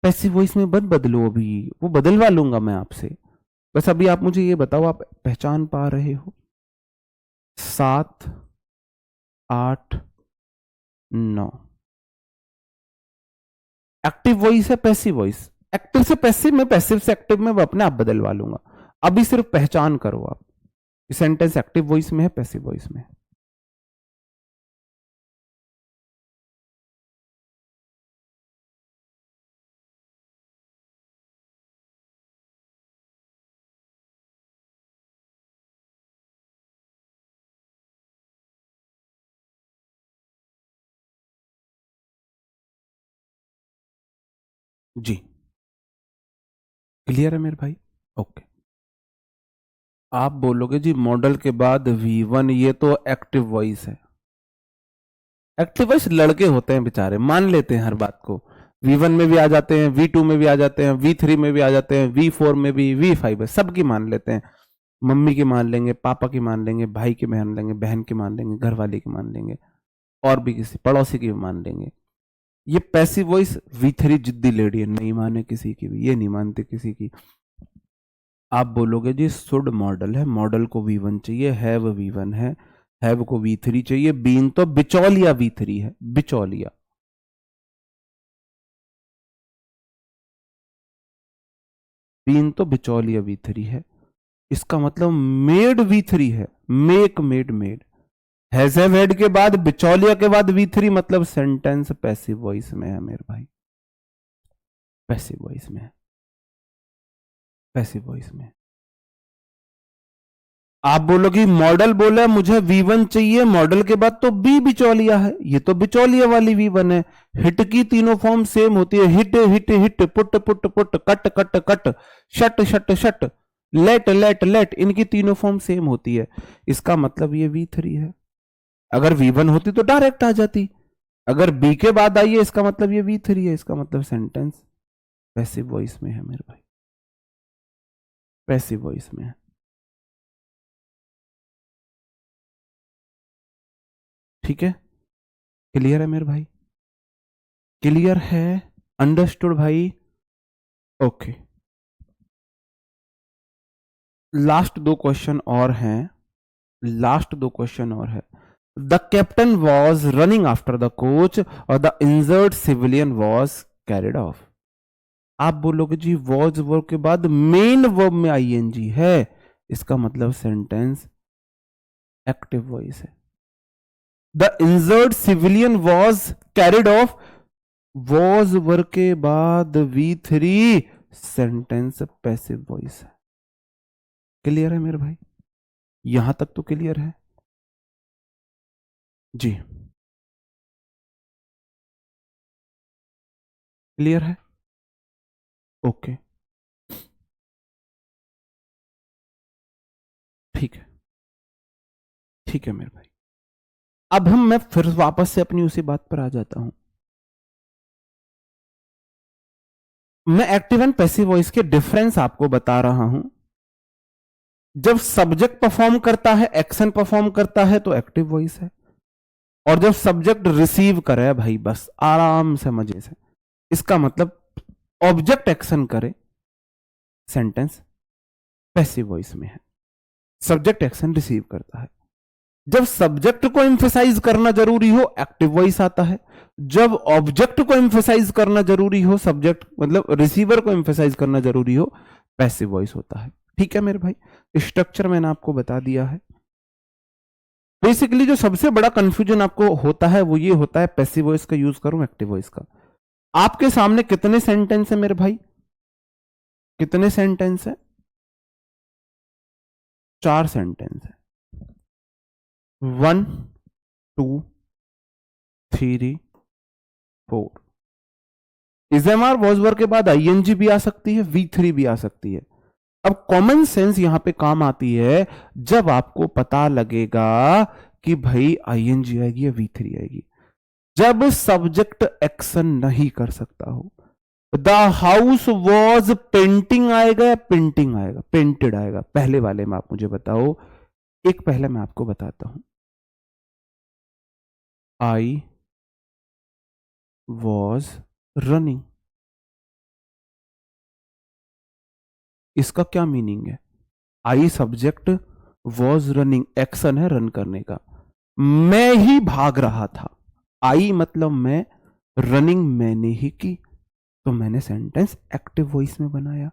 पैसिव वॉइस में मत बदलो, अभी वो बदलवा लूंगा मैं आपसे। बस अभी आप मुझे ये बताओ, आप पहचान पा रहे हो? 7 8 9 एक्टिव वॉइस है, पैसिव वॉइस। एक्टिव से पैसिव में, पैसिव से एक्टिव में, वो अपने आप बदलवा लूंगा। अभी सिर्फ पहचान करो आप, सेंटेंस एक्टिव वॉइस में है, पैसिव वॉइस में है। जी क्लियर है मेरे भाई? ओके। आप बोलोगे जी मॉडल के बाद V1, ये तो एक्टिव वॉइस है। एक्टिव वॉइस लड़के होते हैं बेचारे, मान लेते हैं हर बात को। V1 में भी आ जाते हैं, V2 में भी आ जाते हैं, V3 में भी आ जाते हैं, V4 में भी, V5 में, सबकी मान लेते हैं। मम्मी की मान लेंगे, पापा की मान लेंगे, भाई की मान लेंगे, बहन की मान लेंगे, घर वाले की मान लेंगे, और भी किसी पड़ोसी की भी मान लेंगे। ये पैसिव वॉइस V3 जिद्दी लेडी है, नहीं माने किसी की भी, ये नहीं मानते किसी की। आप बोलोगे जी शुड मॉडल है, मॉडल को V1 चाहिए, हैव V1 है, हैव को V3 चाहिए, बीन तो बिचौलिया V3 है, बिचौलिया। बीन तो बिचौलिया V3 है, इसका मतलब मेड V3 है, make made made. Has have had के बाद, बिचौलिया के बाद V3, मतलब सेंटेंस पैसिव वॉइस में है मेरे भाई, पैसिव वॉइस में है, पैसिव वॉइस में। आप बोलोगे मॉडल बोला मुझे V1 चाहिए, मॉडल के बाद तो बी बिचौलिया है, ये तो बिचौलिया वाली V1 है। हिट की तीनों फॉर्म सेम होती है, hit hit hit, put put put, cut cut cut, shut shut shut, let let let, इनकी तीनों फॉर्म सेम होती है। इसका मतलब ये V3 है। अगर V1 होती तो डायरेक्ट आ जाती, अगर बी के बाद आई है इसका मतलब ये V3 है, इसका मतलब सेंटेंस पैसिव वॉइस में है मेरे भाई, पैसिव वॉइस में है। ठीक है, क्लियर है मेरे भाई? क्लियर है? अंडरस्टूड भाई? ओके। लास्ट दो क्वेश्चन और हैं, लास्ट दो क्वेश्चन और है। The captain was running after the coach और the injured civilian was carried off. आप बोलोगे जी वॉज वर्ब के बाद मेन वर्ब में आईएनजी है, इसका मतलब सेंटेंस एक्टिव वॉइस है। The injured civilian was carried of, was verb के बाद V3, सेंटेंस पैसिव वॉइस है। क्लियर है मेरे भाई? यहां तक तो क्लियर है जी? क्लियर है? ओके, ठीक है, ठीक है मेरे भाई। अब मैं फिर वापस से अपनी उसी बात पर आ जाता हूं। मैं एक्टिव एंड पैसिव वॉइस के डिफरेंस आपको बता रहा हूं। जब सब्जेक्ट परफॉर्म करता है, एक्शन परफॉर्म करता है, तो एक्टिव वॉइस है। और जब सब्जेक्ट रिसीव करे भाई, बस आराम से मजे से, इसका मतलब ऑब्जेक्ट एक्शन करे, सेंटेंस पैसिव वॉइस में है। सब्जेक्ट एक्शन रिसीव करता है। जब सब्जेक्ट को एम्फेसाइज करना जरूरी हो, एक्टिव वॉइस आता है। जब ऑब्जेक्ट को एम्फेसाइज करना जरूरी हो, सब्जेक्ट मतलब रिसीवर को एम्फेसाइज करना जरूरी हो, पैसिव वॉइस होता है। ठीक है मेरे भाई? स्ट्रक्चर मैंने आपको बता दिया है। बेसिकली जो सबसे बड़ा कंफ्यूजन आपको होता है वो ये होता है पैसिव वॉइस का यूज करूं एक्टिव वॉइस का। आपके सामने कितने सेंटेंस है मेरे भाई, कितने सेंटेंस है? 4 सेंटेंस है। 1 2 3 4। इजेमार वॉजवर के बाद आईएनजी भी आ सकती है, V3 भी आ सकती है। अब कॉमन सेंस यहां पे काम आती है जब आपको पता लगेगा कि भाई आईएनजी आएगी या V3 आएगी, जब सब्जेक्ट एक्शन नहीं कर सकता हो। द हाउस वॉज पेंटिंग आएगा या पेंटिंग आएगा? पेंटेड आएगा। पहले वाले में आप मुझे बताओ, एक पहले मैं आपको बताता हूं। आई वॉज रनिंग, इसका क्या मीनिंग है? I subject, was running action है रन करने का, मैं ही भाग रहा था। आई मतलब मैं, रनिंग मैंने ही की, तो मैंने सेंटेंस एक्टिव वॉइस में बनाया।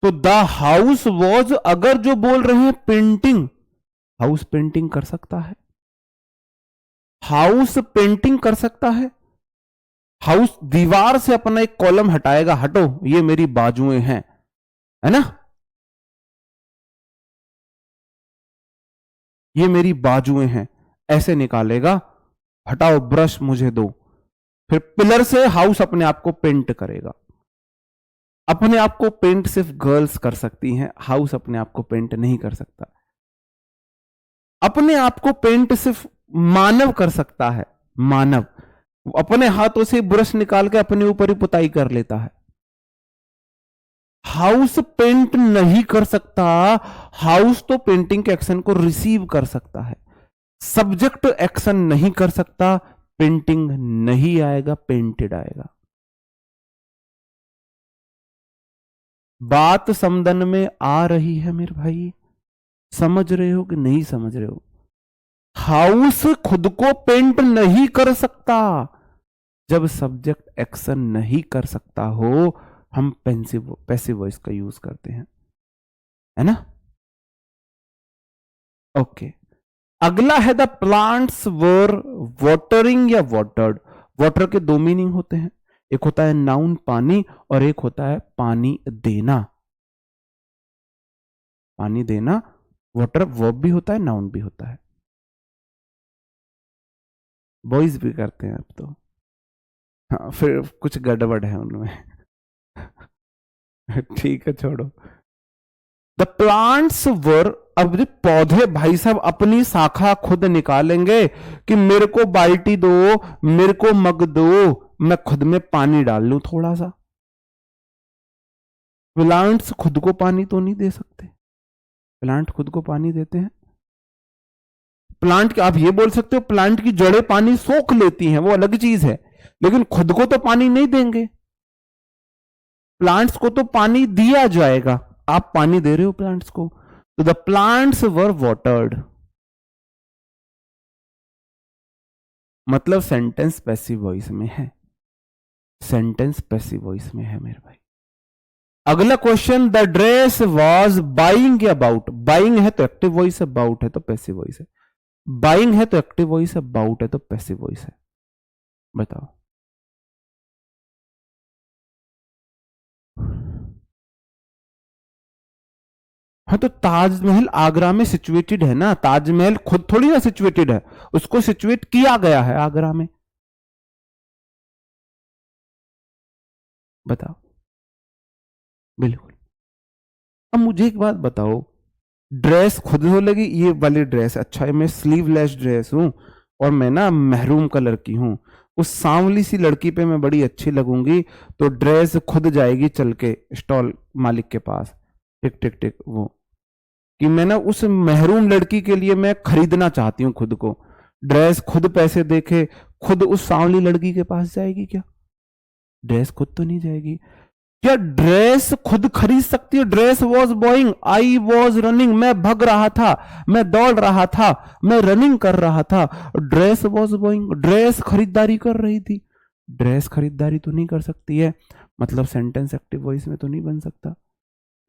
तो द हाउस वॉज, अगर जो बोल रहे हैं पेंटिंग, हाउस पेंटिंग कर सकता है, हाउस पेंटिंग कर सकता है। हाउस दीवार से अपना एक कॉलम हटाएगा, हटो ये मेरी बाजुएं हैं, है ना, ये मेरी बाजुएं हैं, ऐसे निकालेगा, हटाओ ब्रश मुझे दो। फिर पिलर से हाउस अपने आप को पेंट करेगा। अपने आप को पेंट सिर्फ गर्ल्स कर सकती हैं, हाउस अपने आप को पेंट नहीं कर सकता। अपने आप को पेंट सिर्फ मानव कर सकता है, मानव अपने हाथों से ब्रश निकाल के अपने ऊपर ही पुताई कर लेता है। हाउस पेंट नहीं कर सकता, हाउस तो पेंटिंग के एक्शन को रिसीव कर सकता है। सब्जेक्ट एक्शन नहीं कर सकता, पेंटिंग नहीं आएगा, पेंटेड आएगा। बात समदन में आ रही है मेरे भाई? समझ रहे हो कि नहीं समझ रहे हो? हाउस खुद को पेंट नहीं कर सकता। जब सब्जेक्ट एक्शन नहीं कर सकता हो, हम पैसिव वॉइस का यूज करते हैं, है ना। ओके, अगला है द प्लांट्स वर वाटरिंग या वाटर्ड। वाटर के दो मीनिंग होते हैं, एक होता है नाउन पानी, और एक होता है पानी देना। पानी देना वाटर वर्ब भी होता है, नाउन भी होता है, बॉयज भी करते हैं अब तो। हाँ, फिर कुछ गड़बड़ है उनमें। ठीक है, छोड़ो। द प्लांट्स वर, अब पौधे भाई साहब अपनी शाखा खुद निकालेंगे कि मेरे को बाल्टी दो, मेरे को मग दो, मैं खुद में पानी डाल लूं थोड़ा सा। प्लांट्स खुद को पानी तो नहीं दे सकते। प्लांट खुद को पानी देते हैं? प्लांट के, आप ये बोल सकते हो प्लांट की जड़ें पानी सोख लेती हैं, वो अलग चीज है, लेकिन खुद को तो पानी नहीं देंगे। प्लांट्स को तो पानी दिया जाएगा, आप पानी दे रहे हो प्लांट्स को। तो द प्लांट्स वर वाटर्ड, मतलब सेंटेंस पैसिव वॉइस में है, सेंटेंस पैसिव वॉइस में है मेरे भाई। अगला question, the dress was buying या अबाउट। बाइंग है तो एक्टिव वॉइस है, अबाउट है तो पैसिव वॉइस है। बाइंग है तो एक्टिव वॉइस है, अबाउट है तो पैसिव वॉइस है। बताओ। हाँ, तो ताजमहल आगरा में सिचुएटेड है ना, ताजमहल खुद थोड़ी ना सिचुएटेड है, उसको सिचुएट किया गया है आगरा में। बताओ। बिल्कुल। अब मुझे एक बात बताओ, ड्रेस खुद हो लगी, ये वाली ड्रेस, अच्छा है मैं स्लीवलेस ड्रेस हूं और मैं ना महरून कलर की हूं, उस सांवली सी लड़की पे मैं बड़ी अच्छी लगूंगी, तो ड्रेस खुद जाएगी चल के स्टॉल मालिक के पास, टिक टिक टिक, वो कि मैं ना उस महरूम लड़की के लिए मैं खरीदना चाहती हूँ खुद को। ड्रेस खुद पैसे देके खुद उस सांवली लड़की के पास जाएगी क्या? ड्रेस खुद तो नहीं जाएगी। क्या ड्रेस खुद खरीद सकती है? Dress was Boeing, I was running, मैं भग रहा था, मैं दौड़ रहा था, मैं रनिंग कर रहा था, ड्रेस वॉज बॉइंग, ड्रेस खरीदारी कर रही थी। ड्रेस खरीदारी तो नहीं कर सकती है, मतलब सेंटेंस एक्टिव वॉइस में तो नहीं बन सकता,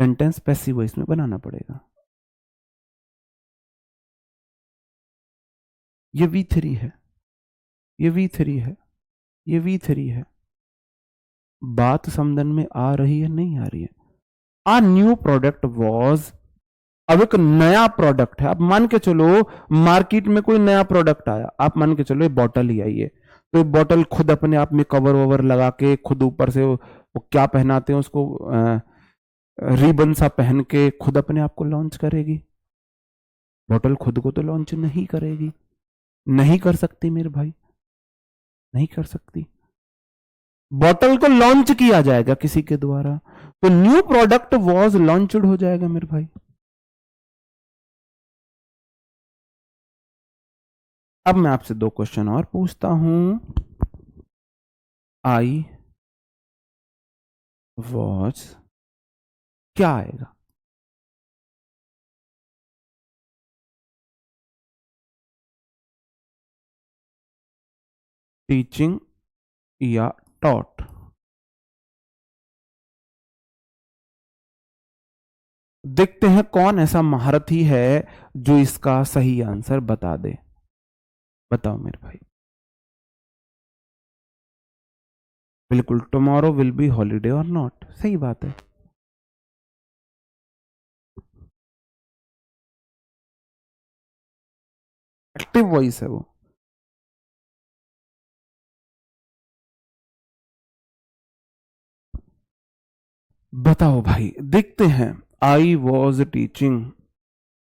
सेंटेंस पैसिव वॉइस में बनाना पड़ेगा। ये V3 है, ये V3 है, ये V3 है। बात समझन में आ रही है, नहीं आ रही है? आ न्यू प्रोडक्ट वॉज, अब एक नया प्रोडक्ट है। आप मान के चलो मार्केट में कोई नया प्रोडक्ट आया, आप मान के चलो ये बॉटल ही आई है, तो ये बॉटल खुद अपने आप में कवर ववर लगा के खुद ऊपर से वो क्या पहनाते हैं उसको, रिबन सा पहन के खुद अपने आप को लॉन्च करेगी। बॉटल खुद को तो लॉन्च नहीं करेगी, नहीं कर सकती मेरे भाई, नहीं कर सकती। बॉटल को लॉन्च किया जाएगा किसी के द्वारा, तो न्यू प्रोडक्ट वॉज लॉन्च्ड हो जाएगा मेरे भाई। अब मैं आपसे 2 क्वेश्चन और पूछता हूं। आई वॉज क्या आएगा? टीचिंग या टॉट? देखते हैं कौन ऐसा महारथी है जो इसका सही आंसर बता दे। बताओ मेरे भाई। बिल्कुल, टुमारो विल बी हॉलीडे और नॉट, सही बात है। एक्टिव वॉइस है वो। बताओ भाई, देखते हैं। I was teaching,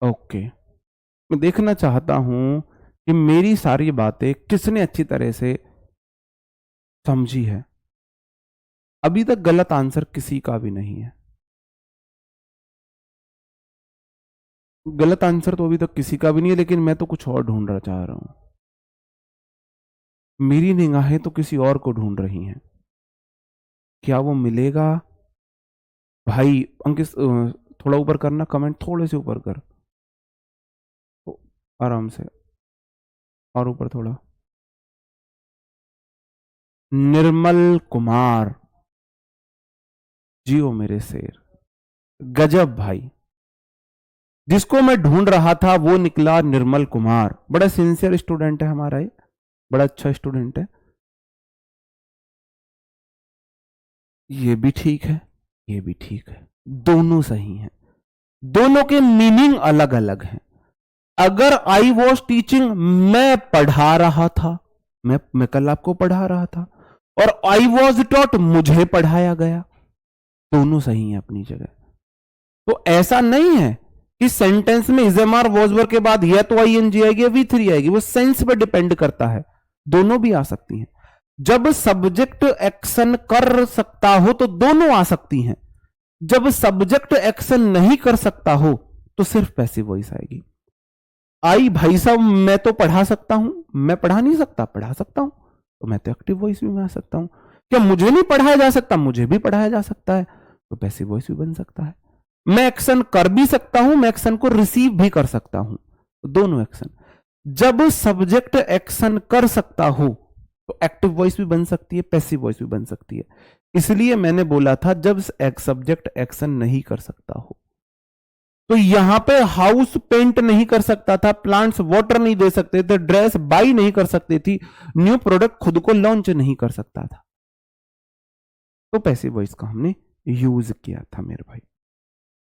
okay. मैं देखना चाहता हूं कि मेरी सारी बातें किसने अच्छी तरह से समझी है। अभी तक गलत आंसर किसी का भी नहीं है। गलत आंसर तो अभी तक किसी का भी नहीं है, लेकिन मैं तो कुछ और ढूंढना चाह रहा हूं। मेरी निगाहें तो किसी और को ढूंढ रही हैं। क्या वो मिलेगा? भाई अंकित, थोड़ा ऊपर करना, कमेंट थोड़े से ऊपर कर, आराम से, और ऊपर थोड़ा। निर्मल कुमार, जियो मेरे शेर, गजब भाई। जिसको मैं ढूंढ रहा था वो निकला निर्मल कुमार। बड़ा सिंसियर स्टूडेंट है हमारा ये, बड़ा अच्छा स्टूडेंट है। ये भी ठीक है, ये भी ठीक है, दोनों सही हैं। दोनों के मीनिंग अलग अलग हैं। अगर आई वॉज टीचिंग, मैं पढ़ा रहा था, मैं कल आपको पढ़ा रहा था, और आई वॉज टॉट, मुझे पढ़ाया गया। दोनों सही हैं अपनी जगह। तो ऐसा नहीं है कि सेंटेंस में इजेमार वॉजवर के बाद या तो आईएनजी आएगी या V3 आएगी, वो सेंस पे डिपेंड करता है। दोनों भी आ सकती हैं। जब सब्जेक्ट एक्शन कर सकता हो तो दोनों आ सकती हैं। जब सब्जेक्ट एक्शन नहीं कर सकता हो तो सिर्फ पैसिव वॉइस आएगी। आई भाई साहब मैं तो पढ़ा सकता हूं, मैं पढ़ा नहीं सकता, पढ़ा सकता हूं, तो मैं तो एक्टिव वॉइस भी में आ सकता हूं। क्या मुझे नहीं पढ़ाया जा सकता? मुझे भी पढ़ाया जा सकता है, तो पैसिव वॉइस भी बन सकता है। मैं एक्शन कर भी सकता हूं, मैं एक्शन को रिसीव भी कर सकता हूं, तो दोनों एक्शन। जब सब्जेक्ट एक्शन कर सकता हो तो एक्टिव वॉइस भी बन सकती है, पैसिव वॉइस भी बन सकती है। इसलिए मैंने बोला था जब सब्जेक्ट एक्शन नहीं कर सकता हो। तो यहां पे हाउस पेंट नहीं कर सकता था, प्लांट्स वाटर नहीं दे सकते थे, ड्रेस बाई नहीं कर सकती थी, न्यू प्रोडक्ट खुद को लॉन्च नहीं कर सकता था, तो पैसिव वॉइस का हमने यूज किया था मेरे भाई।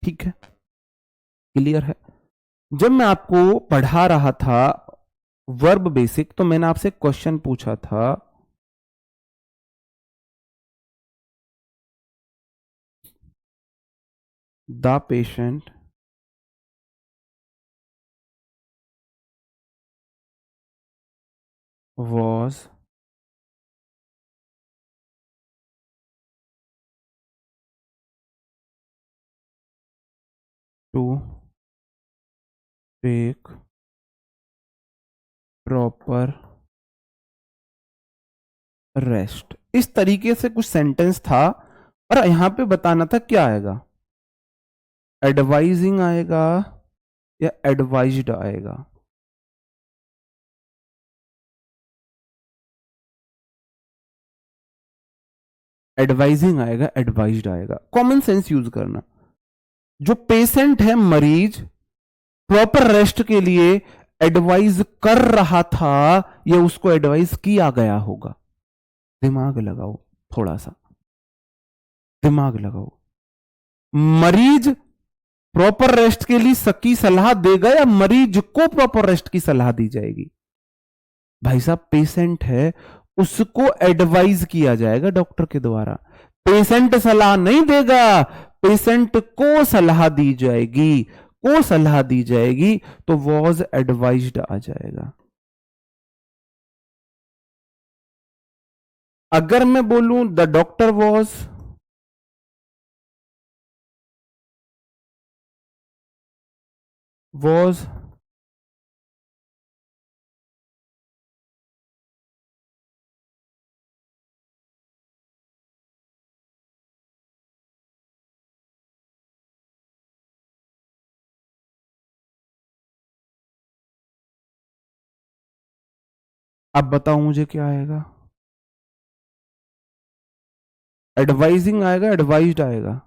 ठीक है, क्लियर है? जब मैं आपको पढ़ा रहा था वर्ब बेसिक, तो मैंने आपसे क्वेश्चन पूछा था, the patient was to take proper rest. इस तरीके से कुछ सेंटेंस था, और यहां पे बताना था क्या आएगा, एडवाइजिंग आएगा या एडवाइज्ड आएगा। एडवाइजिंग आएगा, एडवाइज्ड आएगा। कॉमन सेंस यूज करना। जो पेशेंट है, मरीज, प्रॉपर रेस्ट के लिए एडवाइज कर रहा था या उसको एडवाइज किया गया होगा? दिमाग लगाओ, थोड़ा सा दिमाग लगाओ। मरीज प्रॉपर रेस्ट के लिए सकी सलाह देगा या मरीज को प्रॉपर रेस्ट की सलाह दी जाएगी? भाई साहब, पेशेंट है, उसको एडवाइज किया जाएगा डॉक्टर के द्वारा। पेशेंट सलाह नहीं देगा, पेशेंट को सलाह दी जाएगी, को सलाह दी जाएगी, तो वॉज एडवाइज्ड आ जाएगा। अगर मैं बोलूं द डॉक्टर वॉज अब बताओ मुझे क्या आएगा? एडवाइजिंग आएगा, एडवाइज्ड आएगा?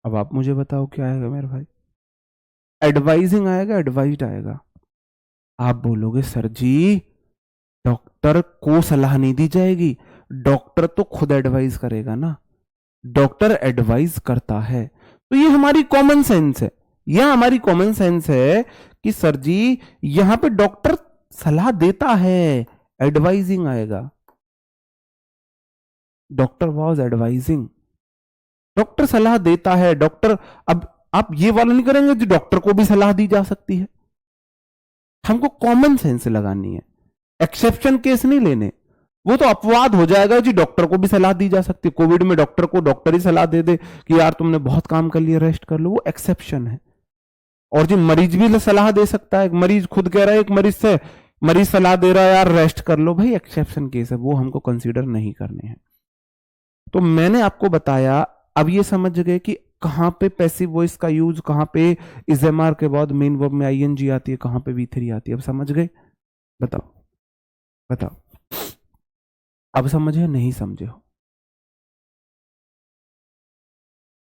अब आप मुझे बताओ क्या आएगा मेरे भाई? एडवाइजिंग आएगा, एडवाइज्ड आएगा? आप बोलोगे सर जी डॉक्टर को सलाह नहीं दी जाएगी, डॉक्टर तो खुद एडवाइज करेगा ना। डॉक्टर एडवाइज करता है, तो ये हमारी कॉमन सेंस है, यह हमारी कॉमन सेंस है कि सर जी यहां पे डॉक्टर सलाह देता है, एडवाइजिंग आएगा। डॉक्टर वॉज एडवाइजिंग, डॉक्टर सलाह देता है, डॉक्टर। अब आप ये वाला नहीं करेंगे जो डॉक्टर को भी सलाह दी जा सकती है, हमको कॉमन सेंस लगानी है, एक्सेप्शन केस नहीं लेने। वो तो अपवाद हो जाएगा जी, डॉक्टर को भी सलाह दी जा सकती है। कोविड में डॉक्टर को डॉक्टर ही सलाह दे दे कि यार तुमने बहुत काम कर लिया, रेस्ट कर लो, वो एक्सेप्शन है। और जी मरीज भी सलाह दे सकता है, मरीज खुद कह रहा है, एक मरीज से मरीज सलाह दे रहा है यार रेस्ट कर लो, भाई एक्सेप्शन केस है, वो हमको कंसीडर नहीं करने हैं। तो मैंने आपको बताया, अब ये समझ गए कि कहां पे पैसिव वॉइस का यूज, कहां पे इज एम आर के बाद मेन वर्ब में आईएनजी आती है, कहां पे V3 आती है। अब समझ गए? बताओ बताओ, अब समझे नहीं समझे हो?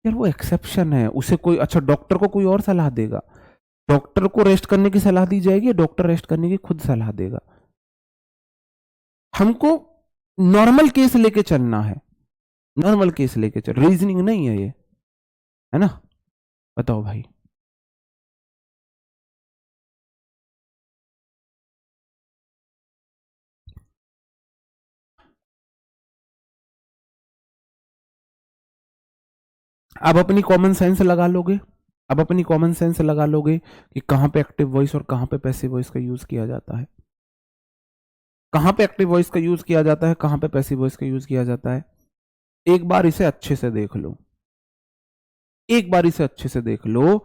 यार वो एक्सेप्शन है, उसे कोई, अच्छा डॉक्टर को कोई और सलाह देगा, डॉक्टर को रेस्ट करने की सलाह दी जाएगी, डॉक्टर रेस्ट करने की खुद सलाह देगा। हमको नॉर्मल केस लेके चलना है, नॉर्मल केस लेके चल, रीजनिंग नहीं है ये, है ना? बताओ भाई। अब अपनी कॉमन सेंस लगा लोगे, अब अपनी कॉमन सेंस लगा लोगे कि कहां पे एक्टिव वॉइस और कहां पे पैसिव वॉइस का यूज किया जाता है, कहां पे एक्टिव वॉइस का यूज किया जाता है, कहां पे पैसिव वॉइस का यूज किया जाता है। एक बार इसे अच्छे से देख लो, एक बार इसे अच्छे से देख लो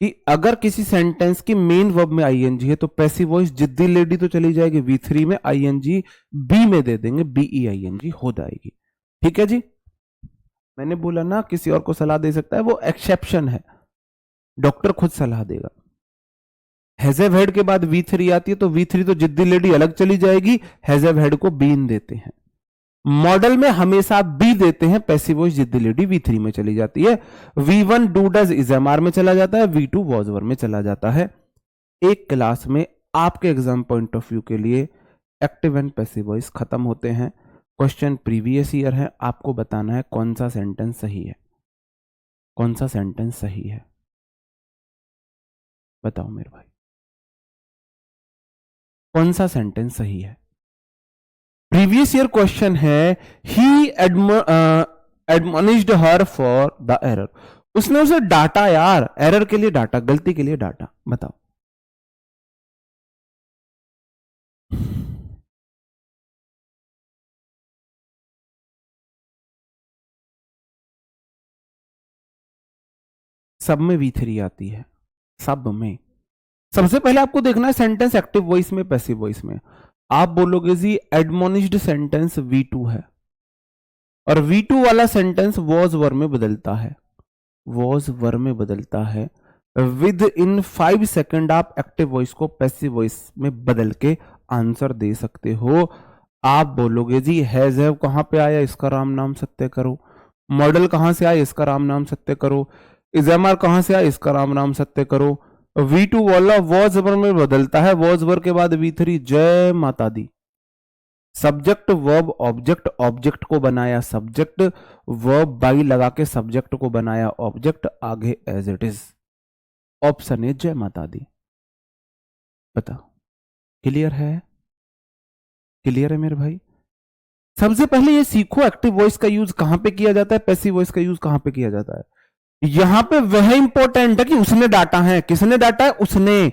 कि अगर किसी सेंटेंस की मेन वर्ब में आईएनजी है तो पैसिव वॉइस जिद्दी लेडी तो चली जाएगी V3 में, आईएनजी बी में दे देंगे, BEING हो जाएगी। ठीक है जी, मैंने बोला ना किसी और को सलाह दे सकता है, वो एक्सेप्शन है, डॉक्टर खुद सलाह देगा। हैज हैव हेड के बाद V3 आती है तो V3 तो जिद्दी लेडी अलग चली जाएगी, हैज हैव हेड को बीन देते हैं। मॉडल में हमेशा बी देते हैं, पैसिव वॉइस जिद्दी लेडी V3 में चली जाती है। V1 do does is MR में चला जाता है, V2 वॉज वर में चला जाता है। एक क्लास में आपके एग्जाम पॉइंट ऑफ व्यू के लिए एक्टिव एंड पैसिव वॉइस खत्म होते हैं। क्वेश्चन प्रीवियस ईयर है, आपको बताना है कौन सा सेंटेंस सही है, कौन सा सेंटेंस सही है, बताओ मेरे भाई, कौन सा सेंटेंस सही है? प्रीवियस ईयर क्वेश्चन है, ही एडमोनिश्ड हर फॉर द एरर, उसने उसे डांटा यार, एरर के लिए डांटा, गलती के लिए डांटा, बताओ। सब में V3 आती है, सब में। सबसे पहले आपको देखना है सेंटेंस एक्टिव वॉइस में, पैसिव वॉइस में। आप बोलोगे जी एडमोनिश्ड सेंटेंस V2 है, और V2 वाला सेंटेंस वॉज वर में बदलता है, वॉज वर में बदलता है। विद इन 5 सेकंड आप एक्टिव वॉइस को पैसिव वॉइस में बदल के आंसर दे सकते हो। आप बोलोगे जी हैज हैव कहां पे आया, इसका राम नाम सत्य करो। मॉडल कहां से आया, इसका राम नाम सत्य करो। इज एम आर कहां से आया, इसका राम नाम सत्य करो। V2 वाला वॉज वर में बदलता है, वॉज वर के बाद V3, जय माता दी। सब्जेक्ट वर्ब ऑब्जेक्ट, ऑब्जेक्ट को बनाया सब्जेक्ट, वर्ब बाई लगा के सब्जेक्ट को बनाया ऑब्जेक्ट, आगे एज इट इज। ऑप्शन है जय माता दी। बताओ क्लियर है? क्लियर है मेरे भाई? सबसे पहले ये सीखो एक्टिव वॉइस का यूज कहां पे किया जाता है, पैसिव वॉइस का यूज कहां पे किया जाता है। यहां पे वह इंपॉर्टेंट है कि उसने डाटा है, किसने डाटा है, उसने।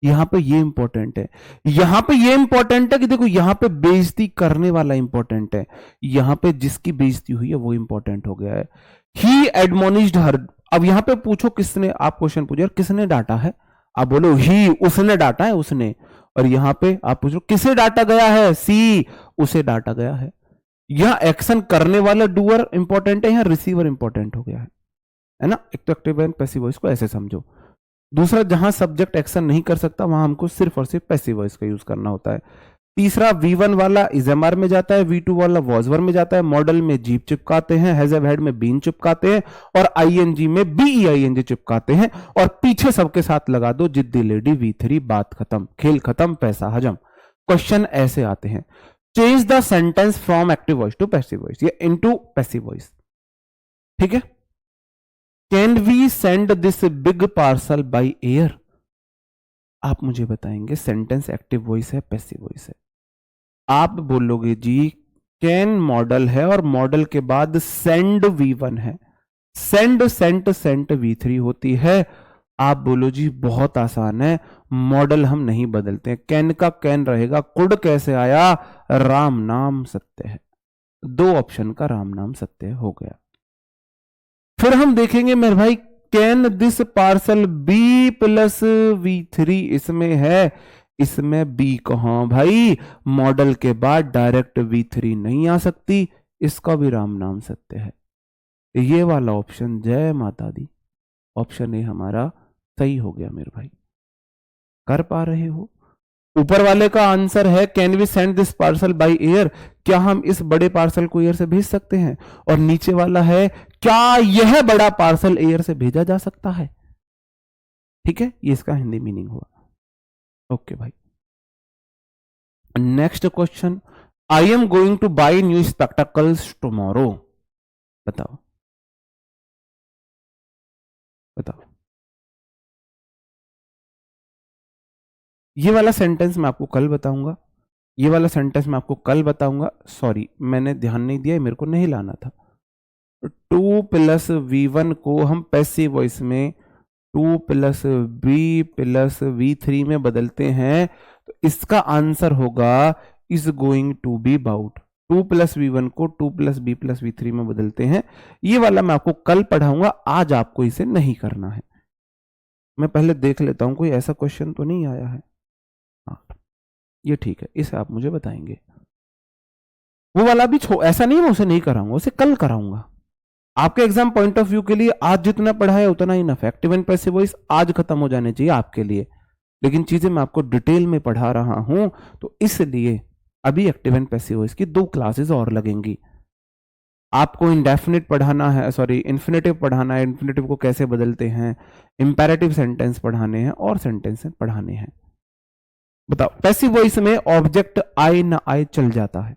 यहां पे ये इंपॉर्टेंट है, यहां पे ये इंपॉर्टेंट है कि देखो यहां पे बेइज्जती करने वाला इंपॉर्टेंट है, यहां पे जिसकी बेइज्जती हुई है वो इंपॉर्टेंट हो गया है। ही एडमोनिश्ड हर। अब यहां पे पूछो किसने, आप क्वेश्चन पूछो यार किसने डाटा है, आप बोलो ही, उसने डाटा है, उसने। और यहां पे आप पूछो किसे डाटा गया है, सी, उसे डाटा गया है। यहां एक्शन करने वाला डूअर इंपॉर्टेंट है, यहां रिसीवर इंपॉर्टेंट हो गया है ना। एक तो एक्टिव एंड पैसिव वॉइस को ऐसे समझो। दूसरा, जहां सब्जेक्ट एक्शन नहीं कर सकता वहां हमको सिर्फ और सिर्फ पैसिव वॉइस का यूज करना होता है। तीसरा, V1 वाला इजएमआर में जाता है, V2 वाला वॉजवर में जाता है, मॉडल में जीप चिपकाते हैं, हैज हैव हैड में बीन चिपकाते हैं, और आईएनजी में BEING चिपकाते हैं, और पीछे सबके साथ लगा दो जिद्दी लेडी V3, बात खत्म, खेल खत्म, पैसा हजम। क्वेश्चन ऐसे आते हैं, change the sentence from active voice to passive voice या इनटू पैसिव वॉइस। ठीक है। Can we send this big parcel by air? आप मुझे बताएंगे सेंटेंस एक्टिव वॉइस है पैसिव वॉइस है। आप बोलोगे जी कैन मॉडल है और मॉडल के बाद सेंड V1 है, सेंड सेंट सेंट V3 होती है। आप बोलो जी बहुत आसान है, मॉडल हम नहीं बदलते हैं, कैन का कैन रहेगा, कुड कैसे आया, राम नाम सत्य है, दो ऑप्शन का राम नाम सत्य हो गया। फिर हम देखेंगे मेरे भाई can this parcel be plus V3, इसमें है, इसमें बी कहां भाई, मॉडल के बाद डायरेक्ट V3 नहीं आ सकती, इसका भी राम नाम सत्य है। ये वाला ऑप्शन जय माता दी, ऑप्शन ए हमारा सही हो गया मेरे भाई। कर पा रहे हो? ऊपर वाले का आंसर है can we send this parcel by air, क्या हम इस बड़े पार्सल को एयर से भेज सकते हैं, और नीचे वाला है क्या यह बड़ा पार्सल एयर से भेजा जा सकता है। ठीक है, ये इसका हिंदी मीनिंग हुआ। ओके भाई, next question, I am going to buy new spectacles tomorrow. बताओ बताओ। ये वाला सेंटेंस मैं आपको कल बताऊंगा, ये वाला सेंटेंस मैं आपको कल बताऊंगा। सॉरी मैंने ध्यान नहीं दिया, मेरे को नहीं लाना था। 2 प्लस V1 को हम पैसिव वॉइस में 2 प्लस B प्लस V3 में बदलते हैं, तो इसका आंसर होगा is going to be about. 2 plus V1 को 2 प्लस B प्लस V3 में बदलते हैं। ये वाला मैं आपको कल पढ़ाऊंगा, आज आपको इसे नहीं करना है। मैं पहले देख लेता हूं कोई ऐसा क्वेश्चन तो नहीं आया है। हाँ ये ठीक है, इसे आप मुझे बताएंगे। वो वाला भी ऐसा नहीं मैं उसे नहीं कराऊंगा, उसे कल कराऊंगा। आपके एग्जाम पॉइंट ऑफ व्यू के लिए आज जितना पढ़ा है उतना ही इनफ है। एक्टिव एंड पैसिव वॉइस आज खत्म हो जाने चाहिए आपके लिए, लेकिन चीजें मैं आपको डिटेल में पढ़ा रहा हूं, तो इसलिए अभी एक्टिव एंड पैसिव वॉइस की 2 क्लासेस और लगेंगी। आपको इंडेफिनिट पढ़ाना है, सॉरी इन्फिनेटिव पढ़ाना है, इन्फिनेटिव को कैसे बदलते हैं, इंपेरेटिव सेंटेंस पढ़ाने हैं और सेंटेंस पढ़ाने हैं। बताओ, पैसिव वॉइस में ऑब्जेक्ट आए ना आए चल जाता है,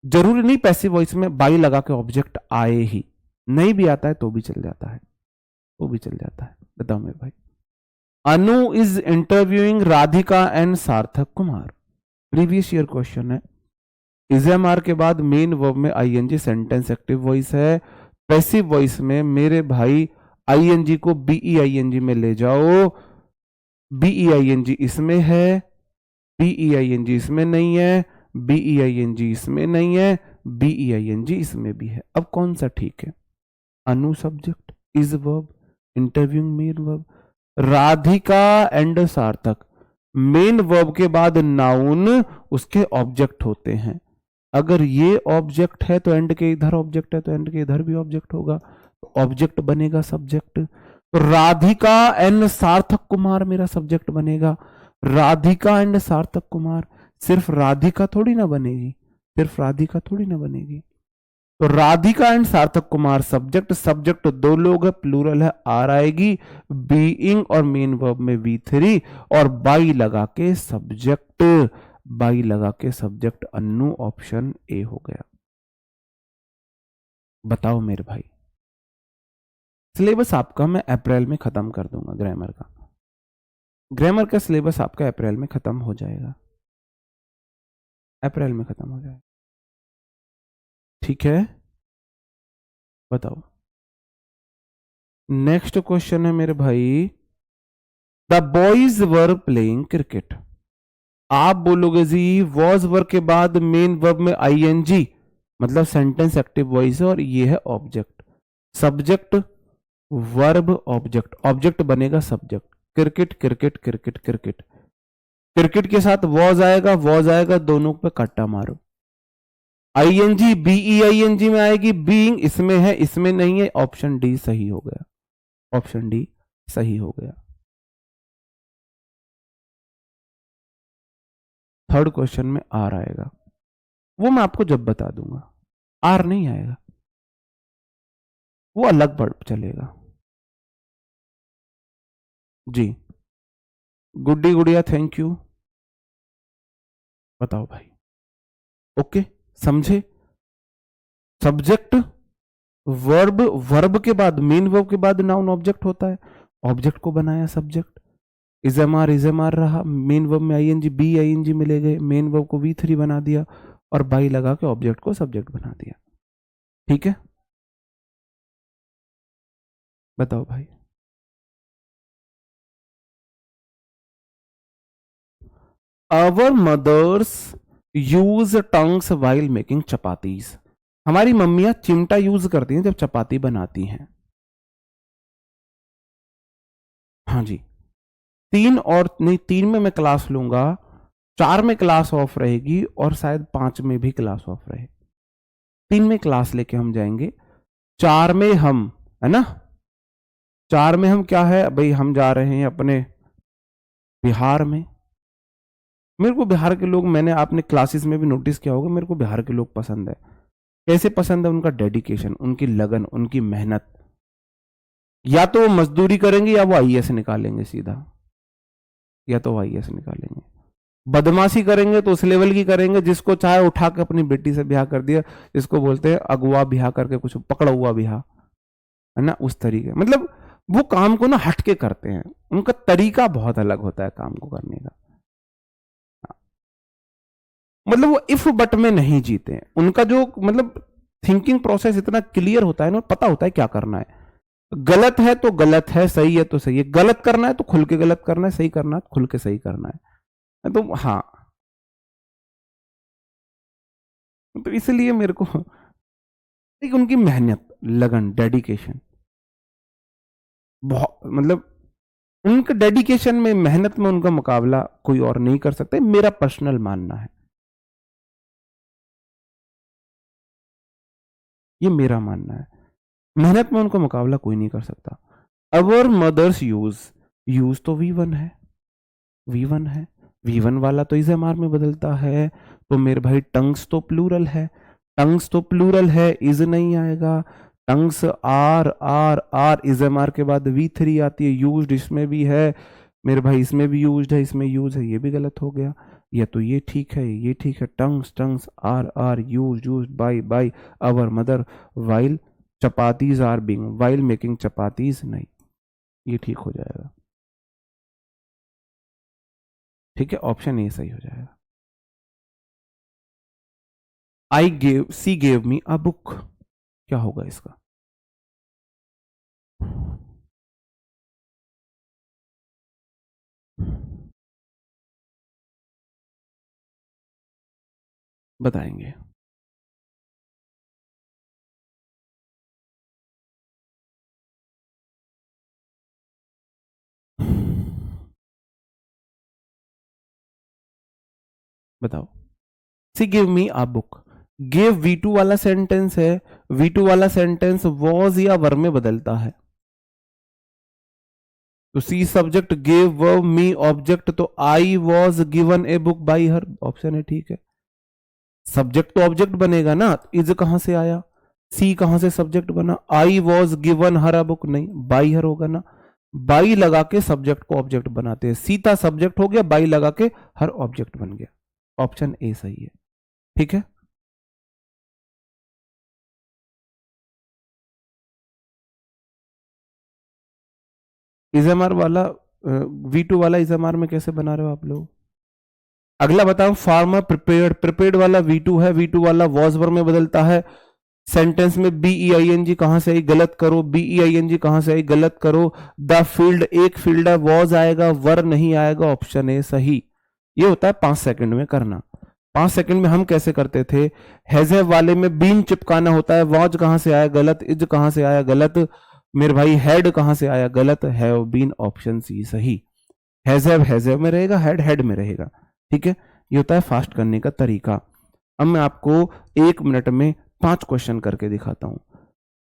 जरूरी नहीं पैसिव वॉइस में बाई लगा के ऑब्जेक्ट आए ही, नहीं भी आता है तो भी चल जाता है, तो भी चल जाता है। बताओ मेरे भाई, अनु इज इंटरव्यूइंग राधिका एंड सार्थक कुमार। प्रीवियस ईयर क्वेश्चन है। इजएमआर के बाद मेन वर्ब में आईएनजी, सेंटेंस एक्टिव वॉइस है। पैसिव वॉइस में मेरे भाई आईएनजी को बीईआईएनजी में ले जाओ, बीईआईएनजी इसमें है, बीईआईएनजी इसमें नहीं है, बीईआईएनजी इसमें नहीं है, बीईआईएनजी इसमें भी है। अब कौन सा ठीक है? अनु subject, is verb, interviewing main verb, Radhika and Sarthak main verb के बाद नाउन उसके ऑब्जेक्ट होते हैं। अगर ये ऑब्जेक्ट है तो एंड के इधर ऑब्जेक्ट है, तो एंड के इधर भी ऑब्जेक्ट होगा, तो ऑब्जेक्ट बनेगा सब्जेक्ट। तो राधिका एंड सार्थक कुमार मेरा सब्जेक्ट बनेगा। राधिका एंड सार्थक कुमार, सिर्फ राधिका थोड़ी ना बनेगी, सिर्फ राधिका थोड़ी ना बनेगी। तो राधिका एंड सार्थक कुमार सब्जेक्ट, सब्जेक्ट दो लोग है, प्लूरल है, आर आएगी, बीइंग और मेन वर्ब में V3 और बाई लगा के सब्जेक्ट, बाई लगा के सब्जेक्ट अन्नू, ऑप्शन ए हो गया। बताओ मेरे भाई, सिलेबस आपका मैं अप्रैल में खत्म कर दूंगा, ग्रामर का, ग्रामर का सिलेबस आपका अप्रैल में खत्म हो जाएगा, अप्रैल में खत्म हो जाएगा, ठीक है। बताओ नेक्स्ट क्वेश्चन है मेरे भाई, the boys were playing cricket. आप बोलोगे जी वॉज वर्ब के बाद मेन वर्ब में आईएनजी, मतलब सेंटेंस एक्टिव वॉइस है और ये है object, subject verb object, object बनेगा subject, cricket cricket cricket cricket, cricket के साथ वॉज आएगा, वॉज आएगा, दोनों पे कट्टा मारो, आईएनजी बीईआईएनजी में आएगी, बीइंग इसमें है, इसमें नहीं है, ऑप्शन डी सही हो गया, ऑप्शन डी सही हो गया। थर्ड क्वेश्चन में आर आएगा, वो मैं आपको जब बता दूंगा, आर नहीं आएगा, वो अलग बढ़ चलेगा जी। गुड्डी गुड़िया थैंक यू। बताओ भाई, ओके समझे, सब्जेक्ट वर्ब, वर्ब के बाद मेन वर्ब के बाद नाउन ऑब्जेक्ट होता है, ऑब्जेक्ट को बनाया सब्जेक्ट, इजएमआर रहा, मेन वर्ब में आईएनजी बी आईएनजी मिले गए, मेन वर्ब को V3 बना दिया और बाई लगा के ऑब्जेक्ट को सब्जेक्ट बना दिया, ठीक है। बताओ भाई, our mothers use tongs while making chapatis. हमारी मम्मियां चिमटा यूज करती हैं जब चपाती बनाती हैं। हाँ जी, 3 और नहीं, 3 में मैं क्लास लूंगा, 4 में क्लास ऑफ रहेगी और शायद 5 में भी क्लास ऑफ रहे, 3 में क्लास लेके हम जाएंगे, 4 में हम, है ना, 4 में हम क्या है भाई, हम जा रहे हैं अपने बिहार में। मेरे को बिहार के लोग, मैंने आपने क्लासेस में भी नोटिस किया होगा, मेरे को बिहार के लोग पसंद है। कैसे पसंद है? उनका डेडिकेशन, उनकी लगन, उनकी मेहनत। या तो वो मजदूरी करेंगे या वो आईएएस निकालेंगे सीधा, या तो वो आईएएस निकालेंगे। बदमाशी करेंगे तो उस लेवल की करेंगे, जिसको चाहे उठा के अपनी बेटी से ब्याह कर दिया, जिसको बोलते हैं अगवा ब्याह करके, कुछ पकड़ा हुआ ब्याह, है ना, उस तरीके। मतलब वो काम को ना हटके करते हैं, उनका तरीका बहुत अलग होता है काम को करने का। मतलब वो इफ बट में नहीं जीते हैं, उनका जो मतलब थिंकिंग प्रोसेस इतना क्लियर होता है ना, पता होता है क्या करना है। गलत है तो गलत है, सही है तो सही है, गलत करना है तो खुल के गलत करना है, सही करना है खुल के सही करना है। तो हाँ, तो इसलिए मेरे को एक उनकी मेहनत, लगन, डेडिकेशन बहुत, मतलब उनके डेडिकेशन में, मेहनत में उनका मुकाबला कोई और नहीं कर सकता, मेरा पर्सनल मानना है, ये मेरा मानना है। मेहनत में उनका मुकाबला कोई नहीं कर सकता। अवर मदर्स यूज, यूज तो V1 है, V1 है, V1 वाला तो इजएमआर में बदलता है, तो मेरे भाई टंग्स तो प्लूरल है, टंग्स तो प्लूरल है, इज नहीं आएगा, टंग्स आर आर आर, इजएमआर के बाद V3 आती है, यूज्ड इसमें भी है मेरे भाई, इसमें भी यूज्ड है, इसमें यूज है, ये भी गलत हो गया, या तो ये ठीक है, ये ठीक है, tongs tongs are are use used by by our mother while chapatis are being, while making chapatis नहीं, ये ठीक हो जाएगा, ठीक है, ऑप्शन ए सही हो जाएगा। I gave, she gave me a book, क्या होगा इसका? बताएंगे। बताओ, she give me a book, give V2 वाला सेंटेंस है, V2 वाला सेंटेंस वॉज या वर में बदलता है, तो सी सब्जेक्ट, गिव वर्ब, मी ऑब्जेक्ट, तो I was given a book by her, option है ठीक है। सब्जेक्ट तो ऑब्जेक्ट बनेगा ना, इज कहां से आया? सी कहां से सब्जेक्ट बना, I was given her a book, नहीं बाई हर होगा ना, बाई लगा के सब्जेक्ट को ऑब्जेक्ट बनाते हैं, सीता सब्जेक्ट हो गया, बाई लगा के हर ऑब्जेक्ट बन गया, ऑप्शन ए सही है। ठीक है, इजएमआर वाला V2 वाला इजएमआर में कैसे बना रहे हो आप लोग? अगला बताओ, फार्मर प्रिपेयर्ड, प्रिपेयर्ड वाला V2 है, V2 वाला वॉज वर्ब में बदलता है। सेंटेंस में BEING कहां से आई, गलत करो, BEING कहां से आई, गलत करो। द फील्ड, एक फील्ड है, वॉज आएगा, वर नहीं आएगा, ऑप्शन ए सही। ये होता है 5 सेकंड में करना। 5 सेकंड में हम कैसे करते थे, हैज़ वाले में बीन चिपकाना होता है, वॉज कहां से आया, गलत, इज कहां से आया, गलत, मेरे भाई हैड कहां से आया, गलत, हैव बीन, ऑप्शन सी सही। हैज़ में रहेगा, हेड में रहेगा। ठीक है, ये होता है फास्ट करने का तरीका। अब मैं आपको 1 मिनट में 5 क्वेश्चन करके दिखाता हूं।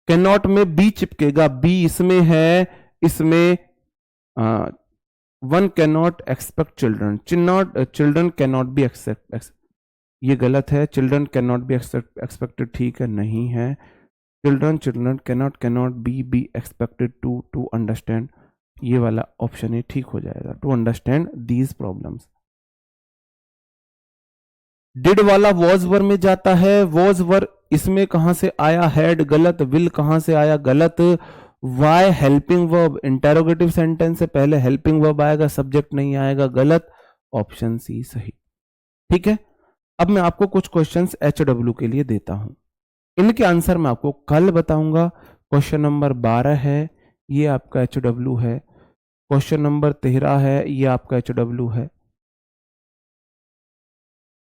कैन नॉट में बी चिपकेगा, बी इसमें है, इसमें one can not expect children, children can not be expect, ये गलत है, children can not be expected, ठीक है, नहीं है। Children can not be expected to understand, ये वाला ऑप्शन है, ठीक हो जाएगा, to understand these problems. Did वाला वॉज वर में जाता है, वॉज वर इसमें कहां से आया, हैड, गलत, विल कहां से आया, गलत। Why helping verb, interrogative sentence से पहले हेल्पिंग वर्ब आएगा, सब्जेक्ट नहीं आएगा, गलत, ऑप्शन सी सही। ठीक है, अब मैं आपको कुछ क्वेश्चंस HW के लिए देता हूं, इनके आंसर मैं आपको कल बताऊंगा। क्वेश्चन नंबर 12 है, ये आपका HW है। क्वेश्चन नंबर 13 है, ये आपका HW है।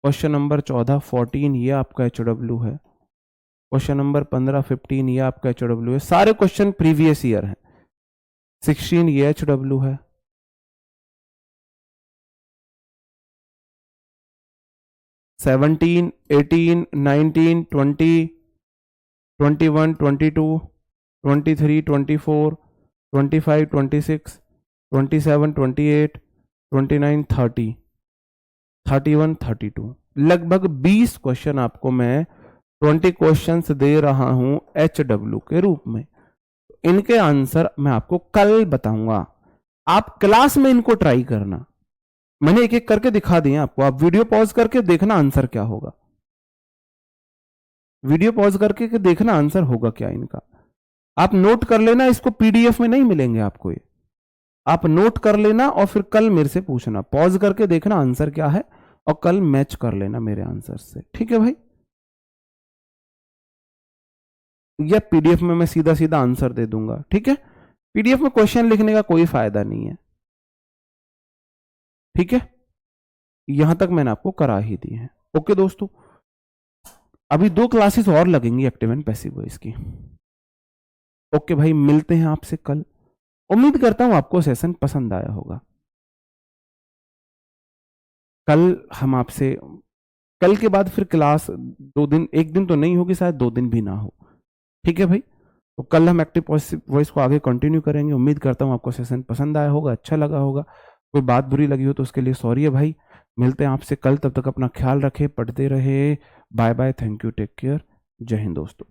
क्वेश्चन नंबर 14 14 ये आपका HW है। क्वेश्चन नंबर 15 15 ये आपका HW है। सारे क्वेश्चन प्रीवियस ईयर हैं। 16 ये HW है। 17 18 19 20 21 22 23 24 25 26 27 28 29 30 31 32, लगभग 20 क्वेश्चन आपको मैं 20 क्वेश्चंस दे रहा हूं HW के रूप में। इनके आंसर मैं आपको कल बताऊंगा, आप क्लास में इनको ट्राई करना। मैंने एक एक करके दिखा दिए आपको, आप वीडियो पॉज करके देखना आंसर क्या होगा, वीडियो पॉज करके देखना आंसर होगा क्या इनका। आप नोट कर लेना, इसको PDF में नहीं मिलेंगे आपको ये, आप नोट कर लेना और फिर कल मेरे से पूछना, पॉज करके देखना आंसर क्या है और कल मैच कर लेना मेरे आंसर से। ठीक है भाई, या PDF में मैं सीधा सीधा आंसर दे दूंगा। ठीक है, PDF में क्वेश्चन लिखने का कोई फायदा नहीं है। ठीक है, यहां तक मैंने आपको करा ही दी है। ओके दोस्तों, अभी 2 क्लासेस और लगेंगी एक्टिव एंड पैसिव वॉइस की। ओके भाई, मिलते हैं आपसे कल। उम्मीद करता हूं आपको सेशन पसंद आया होगा। कल हम आपसे, कल के बाद फिर क्लास 2 दिन, 1 दिन तो नहीं होगी, शायद 2 दिन भी ना हो। ठीक है भाई, तो कल हम एक्टिव वॉइस को आगे कंटिन्यू करेंगे। उम्मीद करता हूं आपको सेशन पसंद आया होगा, अच्छा लगा होगा। कोई बात बुरी लगी हो तो उसके लिए सॉरी है भाई। मिलते हैं आपसे कल, तब तक अपना ख्याल रखें, पढ़ते रहे। Bye bye, thank you, take care, जय हिंद दोस्तों।